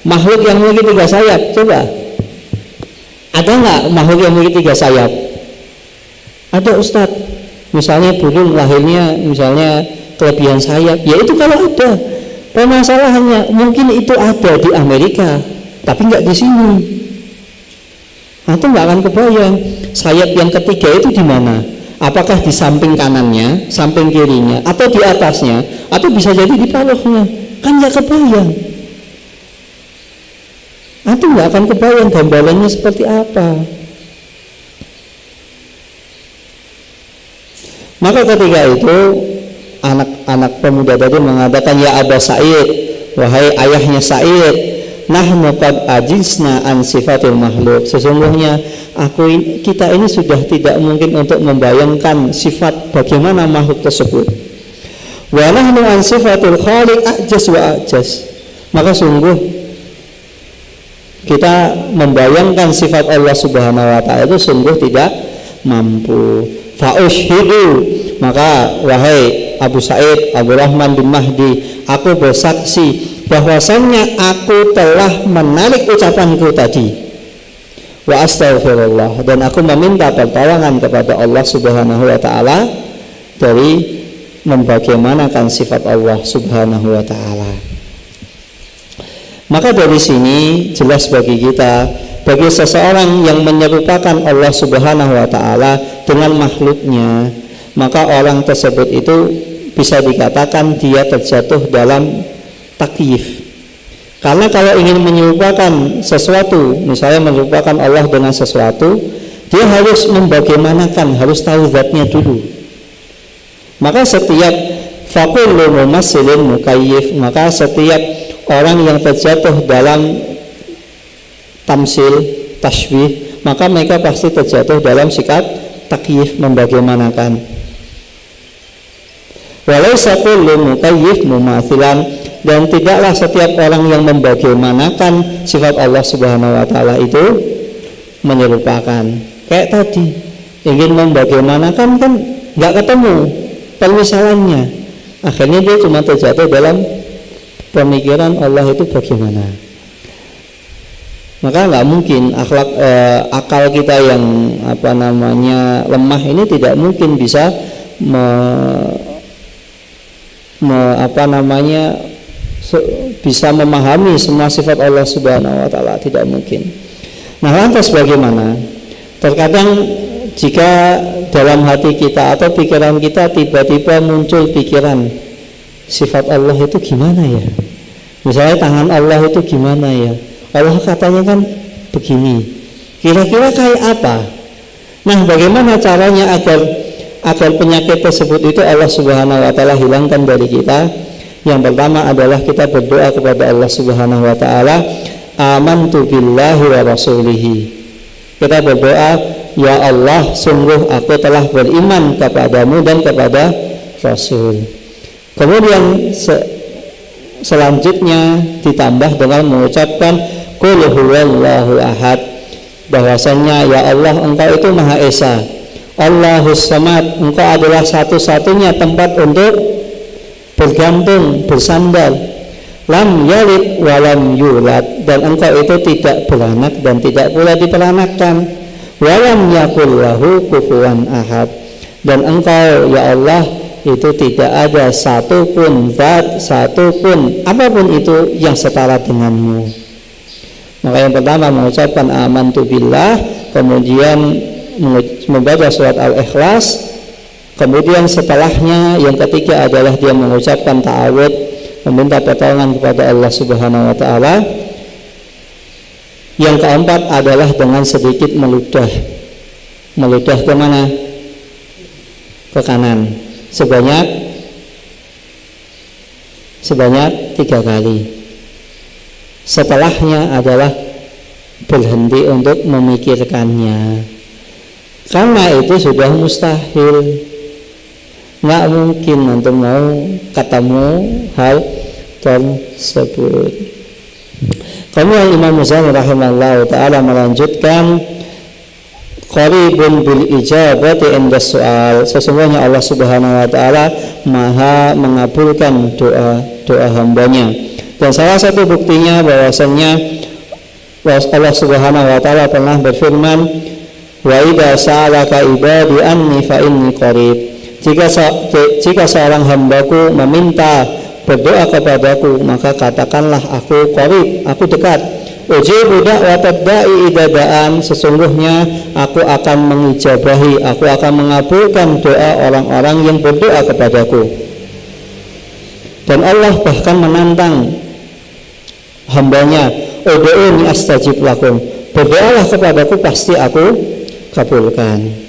makhluk yang memiliki 3 sayap. Coba, ada nggak makhluk yang memiliki 3 sayap? Ada Ustadz. Misalnya burung lahirnya misalnya kelebihan sayap, ya itu kalau ada. Permasalahannya mungkin itu ada di Amerika, tapi nggak di sini. Atau nggak akan kebayang sayap yang ketiga itu di mana? Apakah di samping kanannya, samping kirinya, atau di atasnya, atau bisa jadi di paruhnya? Kan nggak kebayang. Atau nggak akan kebayang gambarannya seperti apa. Maka ketika itu anak pemuda tadi mengatakan, ya Aba Sa'id, wahai ayahnya Sa'id, nahnu qad ajizna an sifatil makhluk. Sesungguhnya kita ini sudah tidak mungkin untuk membayangkan sifat bagaimana makhluk tersebut. Wa nahnu an sifatil khaliq ajaz wa ajaz. Maka sungguh kita membayangkan sifat Allah Subhanahu wa taala itu sungguh tidak mampu. Fa ushhidu, maka wahai Abu Sa'id Abdurrahman bin Mahdi, aku bersaksi bahwasannya aku telah menarik ucapanku tadi, wa astaghfirullah, dan aku meminta pertolongan kepada Allah Subhanahu wa taala dari membagaimanakan sifat Allah Subhanahu wa taala. Maka dari sini jelas bagi kita, bagi seseorang yang menyerupakan Allah Subhanahu wa taala dengan makhluknya, maka orang tersebut itu bisa dikatakan dia terjatuh dalam takyif. Karena kalau ingin menyerupakan sesuatu, misalnya menyerupakan Allah dengan sesuatu, dia harus membagaimanakan, harus tahu zatnya dulu. Maka setiap fakullu mumassilin mukayyif, maka setiap orang yang terjatuh dalam tamsil, tashbih, maka mereka pasti terjatuh dalam sikap takyif, membagaimanakan. Walaysa kullu mukayyif mumathilan, dan tidaklah setiap orang yang membagaimanakan sifat Allah Subhanahu wa taala itu menyerupakan. Kayak tadi, ingin membagaimanakan kan nggak ketemu permisalannya. Akhirnya dia cuma terjatuh dalam pemikiran Allah itu bagaimana. Maka nggak mungkin akal kita yang lemah ini tidak mungkin bisa bisa memahami semua sifat Allah Subhanahu wa taala, tidak mungkin. Nah, lantas bagaimana? Terkadang jika dalam hati kita atau pikiran kita tiba-tiba muncul pikiran sifat Allah itu gimana ya? Misalnya tangan Allah itu gimana ya? Allah katanya kan begini. Kira-kira kayak apa? Nah, bagaimana caranya agar penyakit tersebut itu Allah Subhanahu wa taala hilangkan dari kita? Yang pertama adalah kita berdoa kepada Allah Subhanahu wa taala, amantu billahi wa rasulihi. Kita berdoa, ya Allah, sungguh aku telah beriman kepadamu dan kepada Rasul. Kemudian selanjutnya ditambah dengan mengucapkan qul huwallahu ahad, bahwasanya ya Allah, Engkau itu Maha Esa. Allahus Samad, Engkau adalah satu-satunya tempat untuk bergantung, bersandar. Lam yalid walam yulad, dan Engkau itu tidak beranak dan tidak pula diperanakkan. Walam yakul lahu kufuwan ahad, dan Engkau ya Allah itu tidak ada satupun zat, satupun apapun itu yang setara denganmu. Maka yang pertama mengucapkan amantu billah, kemudian membaca surat Al-Ikhlas. Kemudian setelahnya yang ketiga adalah dia mengucapkan ta'awud, meminta pertolongan kepada Allah Subhanahu wa taala. Yang keempat adalah dengan sedikit meludah. Meludah ke mana? Ke kanan. Sebanyak 3 kali. Setelahnya adalah berhenti untuk memikirkannya. Karena itu sudah mustahil. Nggak mungkin untuk mau ketemu hal tersebut. Kemudian Imam Muzani rahimahullah ta'ala melanjutkan, qaribun bil ijabati inda soal, sesungguhnya Allah Subhanahu wa ta'ala maha mengabulkan doa hambanya. Dan salah satu buktinya bahwasannya Allah Subhanahu wa ta'ala pernah berfirman, wa idza sa'alaka ibadi anni fa inni qarib. Jika seorang hambaku meminta berdoa kepadaku, maka katakanlah aku qarib, aku dekat. Ujibu da'watad da'i idza da'an, sesungguhnya aku akan mengijabahi, aku akan mengabulkan doa orang-orang yang berdoa kepadaku. Dan Allah bahkan menantang hambanya, ud'uuni astajib lakum, berdoalah kepadaku pasti aku kabulkan.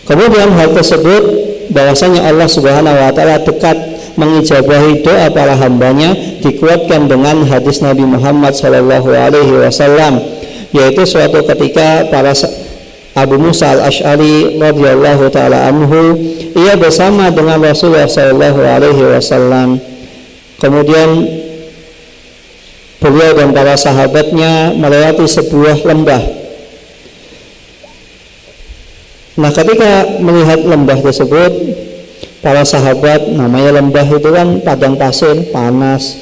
Kemudian hal tersebut bahwasanya Allah Subhanahu wa taala dekat mengijabahi doa para hambanya dikuatkan dengan hadis Nabi Muhammad sallallahu alaihi wasallam, yaitu suatu ketika para Abu Musa al-Asy'ari radhiyallahu taala anhu, ia bersama dengan Rasulullah sallallahu alaihi wasallam. Kemudian beliau dan para sahabatnya melewati sebuah lembah. Nah, ketika melihat lembah tersebut, para sahabat, namanya lembah itu kan padang pasir, panas,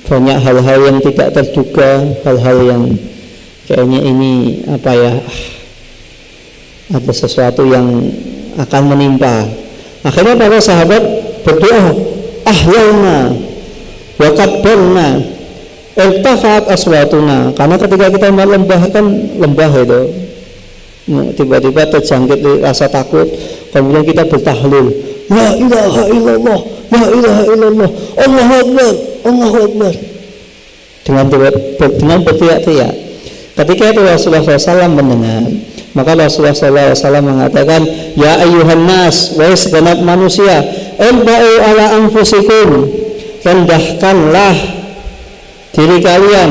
banyak hal-hal yang tidak terduga, hal-hal yang kayaknya ini ada sesuatu yang akan menimpa. Akhirnya para sahabat berdoa, ahlalna wa qadbarna irtafa'at aswatuna, karena ketika kita lembah kan lembah itu tiba-tiba terjangkit rasa takut, kemudian kita bertahlil, la ilaha illallah, la ilaha illallah, Allahu akbar, Allahu Akbar dengan berteriak-teriak. Ketika itu Rasulullah SAW mendengar, maka Rasulullah SAW mengatakan, ya ayyuhan nas, wahai segenap manusia, irba'u ala anfusikum, rendahkanlah diri kalian,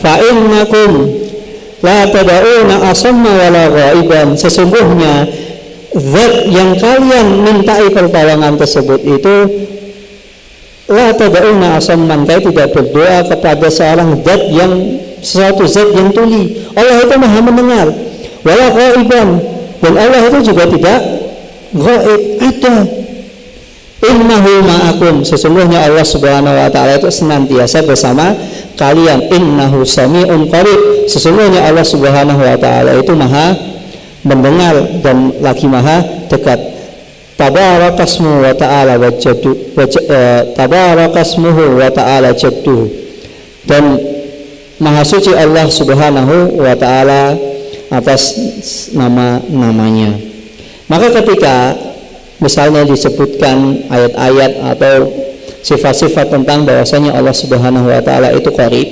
fa innakum la tada'una asamma wala ghaiban, sesungguhnya zat yang kalian mintai pertolongan tersebut itu la tada'una asamman, kalian tidak berdoa kepada seorang zat yang sesuatu zat yang tuli. Allah itu maha mendengar, wala ghaiban, dan Allah itu juga tidak ghaib, ada. Innahu ma'akum, sesungguhnya Allah Subhanahu wa taala itu senantiasa bersama kalian. Innahu sami'un qarib, sesungguhnya Allah Subhanahu wa taala itu maha mendengar dan lagi maha dekat. Tabarakasmu wa ta'ala wajadu, tabarakasmuhu wa ta'ala jaddu, dan maha suci Allah Subhanahu wa ta'ala atas nama-namanya. Maka ketika misalnya disebutkan ayat-ayat atau sifat-sifat tentang bahwasanya Allah Subhanahu wa taala itu qarib,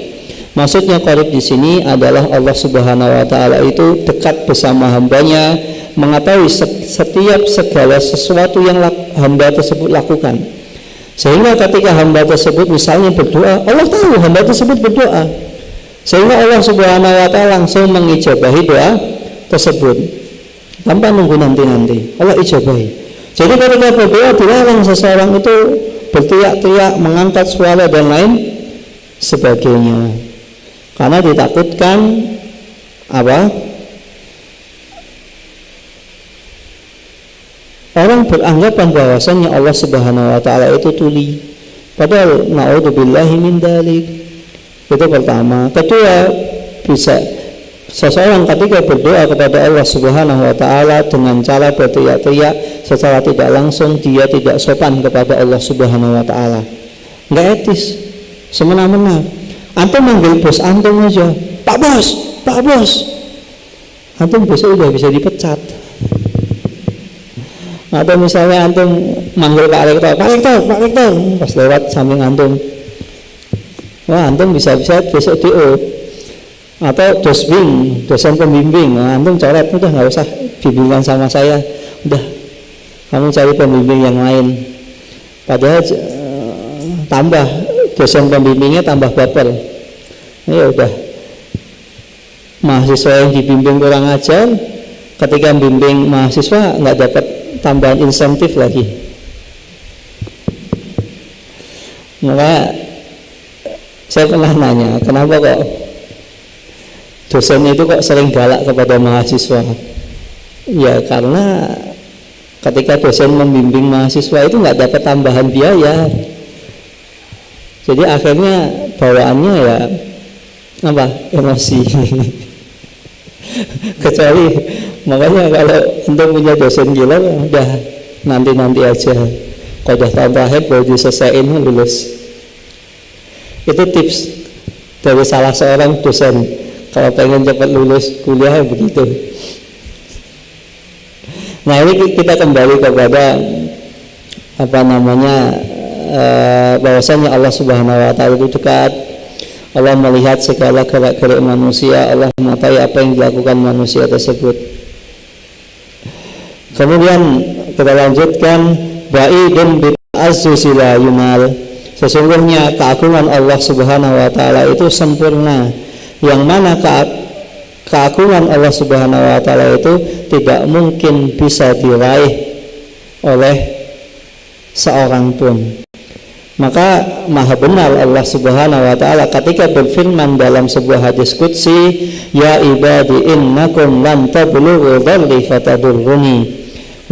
maksudnya qarib di sini adalah Allah Subhanahu wa taala itu dekat bersama hambanya, mengetahui setiap segala sesuatu yang hamba tersebut lakukan. Sehingga ketika hamba tersebut misalnya berdoa, Allah tahu hamba tersebut berdoa, sehingga Allah Subhanahu wa taala langsung mengijabahi doa tersebut tanpa nunggu nanti-nanti. Allah ijabahi. Jadi ketika berdoa dilarang seseorang itu berteriak-teriak, mengangkat suara dan lain sebagainya, karena ditakutkan apa? Orang beranggapan bahwasanya Allah Subhanahu wa taala itu tuli, padahal naudzubillahi min dzalik. Itu pertama. Kedua, bisa seseorang ketika berdoa kepada Allah Subhanahu wa taala dengan cara berteriak-teriak secara tidak langsung, dia tidak sopan kepada Allah Subhanahu wa taala. Enggak etis. Semena-mena. Antum manggil bos antum aja, Pak Bos, Pak Bos. Antum besok udah bisa dipecat. Atau misalnya antum manggil Pak Rektor, Pak Rektor, Pak Rektor, pas lewat samping antum, wah antum bisa-bisa besok DO. Atau dosbing, dosen pembimbing, nah, antum coret, udah nggak usah bimbingan sama saya, udah kamu cari pembimbing yang lain. Padahal tambah dosen pembimbingnya tambah baper. Ya udah, mahasiswa yang dibimbing kurang ajar, ketika bimbing mahasiswa nggak dapat tambahan insentif lagi. Maka saya pernah nanya, kenapa kok dosen itu kok sering galak kepada mahasiswa? Ya karena ketika dosen membimbing mahasiswa itu nggak dapat tambahan biaya, jadi akhirnya bawaannya ya apa, emosi. Kecuali makanya kalau untuk punya dosen gila, udah nanti aja, kalau udah tahun terakhir baru diselesain lulus. Itu tips dari salah seorang dosen kalau pengen cepat lulus kuliah begitu. Nah ini kita kembali kepada apa namanya, bahwasanya Allah Subhanahu wa taala itu dekat. Allah melihat segala gerak-gerik manusia, Allah mengetahui apa yang dilakukan manusia tersebut. Kemudian kita lanjutkan, ba'idun bi'azzuzi la yumal, sesungguhnya keagungan Allah Subhanahu wa taala itu sempurna, yang mana keagungan Allah Subhanahu wa taala itu tidak mungkin bisa diraih oleh seorang pun. Maka maha benar Allah Subhanahu wa taala ketika berfirman dalam sebuah hadis qudsi, ya ibadi innakum lan tablughu dharri fatadurruni,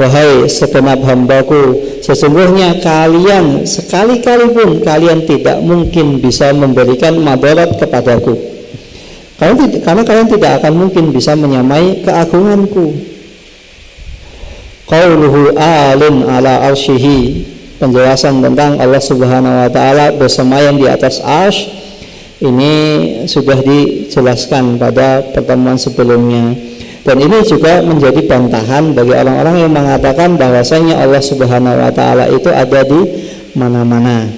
wahai segenap hambaku, sesungguhnya kalian sekali-kali pun kalian tidak mungkin bisa memberikan madarat kepadaku, karena kalian tidak akan mungkin bisa menyamai keagunganku. Qauluhu alin ala arsyihi, penjelasan tentang Allah Subhanahu wa taala bersemayam di atas arsy ini sudah dijelaskan pada pertemuan sebelumnya, dan ini juga menjadi bantahan bagi orang-orang yang mengatakan bahwasanya Allah Subhanahu wa taala itu ada di mana-mana.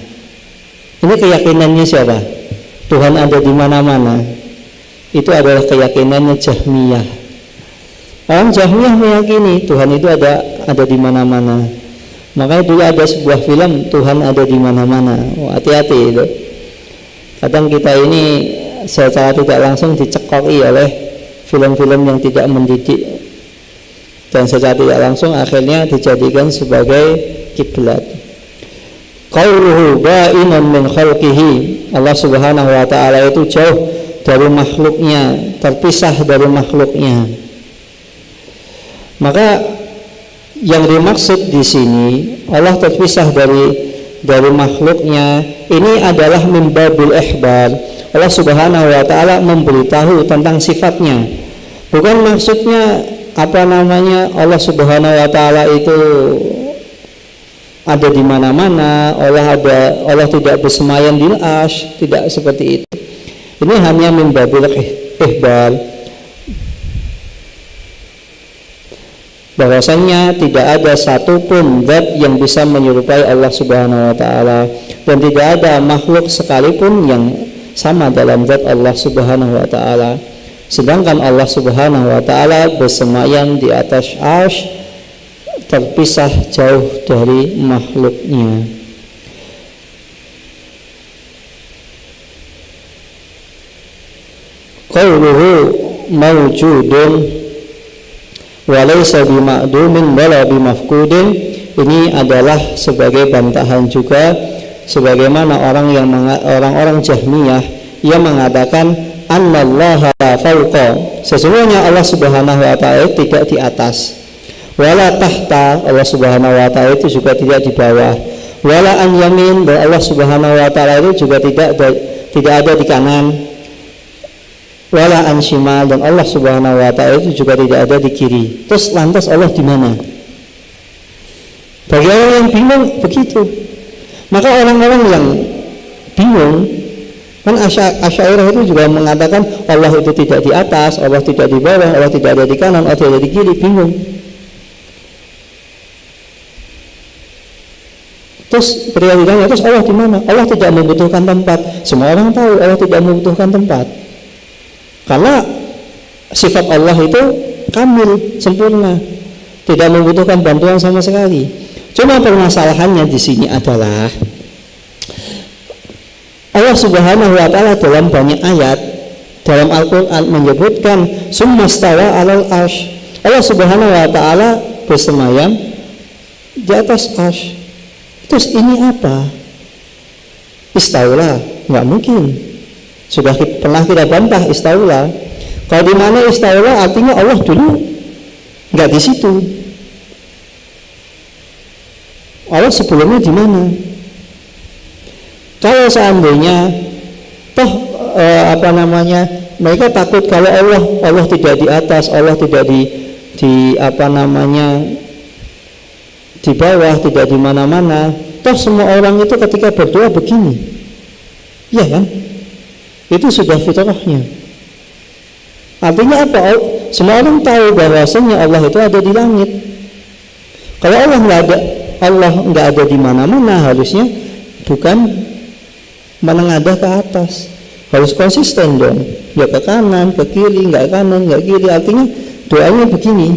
Ini keyakinannya siapa? Tuhan ada di mana-mana. Itu adalah keyakinannya Jahmiyah. Orang Jahmiyah meyakini Tuhan itu ada di mana-mana. Makanya dulu ada sebuah film Tuhan ada di mana-mana. Oh, hati-hati itu. Kadang kita ini secara tidak langsung dicekoki oleh film-film yang tidak mendidik, dan secara tidak langsung akhirnya dijadikan sebagai kiblat. Qauluhu ba'inun min khalqihi, Allah Subhanahu wa taala itu jauh dari makhluknya, terpisah dari makhluknya. Maka yang dimaksud di sini Allah terpisah dari makhluknya, ini adalah min babil ihbar. Allah Subhanahu wa taala memberitahu tentang sifatnya. Bukan maksudnya Allah Subhanahu wa taala itu ada di mana-mana, Allah tidak bersemayam di arsy, tidak seperti itu. Ini hanya min babil ihbar, bahwasanya tidak ada satupun zat yang bisa menyerupai Allah Subhanahu wa taala, dan tidak ada makhluk sekalipun yang sama dalam zat Allah Subhanahu wa taala. Sedangkan Allah Subhanahu wa taala bersemayam di atas arsy, terpisah jauh dari makhluknya. Qauluhu mawjudun wa laysa bima'dumin wala bimafqudin, ini adalah sebagai bantahan juga sebagaimana orang-orang Jahmiyah yang mengatakan annallaha fawqa, sesungguhnya Allah Subhanahu wa taala tidak di atas, wala tahta, Allah Subhanahu wa taala itu juga tidak di bawah, wala an yamin, dan Allah Subhanahu wa taala itu juga tidak ada di kanan, wala an shimal, dan Allah Subhanahu wa taala itu juga tidak ada di kiri. Terus lantas Allah di mana? Bagi orang yang bingung begitu. Maka orang-orang yang bingung, kan Asy'ariyah itu juga mengatakan Allah itu tidak di atas, Allah tidak di bawah, Allah tidak ada di kanan, Allah tidak ada di kiri, bingung. Terus ketika ditanya, terus Allah di mana? Allah tidak membutuhkan tempat. Semua orang tahu Allah tidak membutuhkan tempat, karena sifat Allah itu kamil, sempurna, tidak membutuhkan bantuan sama sekali. Cuma permasalahannya di sini adalah Allah Subhanahu wa taala dalam banyak ayat dalam Al-Qur'an menyebutkan summa stawa 'alal arsy. Allah Subhanahu wa taala bersemayam di atas arsy. Terus ini apa? Istaula? Enggak mungkin. Sudah pernah kita bantah istaula. Kalau di mana istaula artinya Allah dulu enggak di situ. Allah sebelumnya di mana? Kalau seandainya mereka takut kalau Allah tidak di atas, Allah tidak di bawah, tidak di mana-mana. Toh semua orang itu ketika berdoa begini, ya kan? Itu sudah fitrahnya. Artinya apa? Semua orang tahu bahwasanya Allah itu ada di langit. Kalau Allah nggak ada di mana-mana, harusnya bukan menengadah ke atas, harus konsisten dong, ya ke kanan, ke kiri, nggak kanan, nggak kiri. Artinya doanya begini,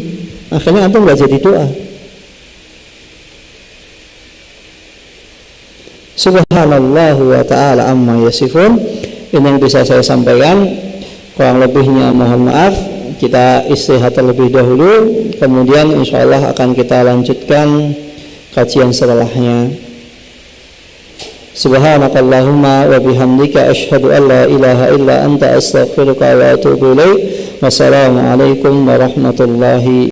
akhirnya antum nggak jadi doa. Subhanallah wa ta'ala amma yasifun. Ini yang bisa saya sampaikan, kurang lebihnya mohon maaf. Kita istirahat terlebih dahulu, kemudian insyaallah akan kita lanjutkan kajian setelahnya. Subhanakallahumma wa bihamdika asyhadu an la ilaha illa anta astaghfiruka wa atubu ilaik. Wassalamualaikum warahmatullahi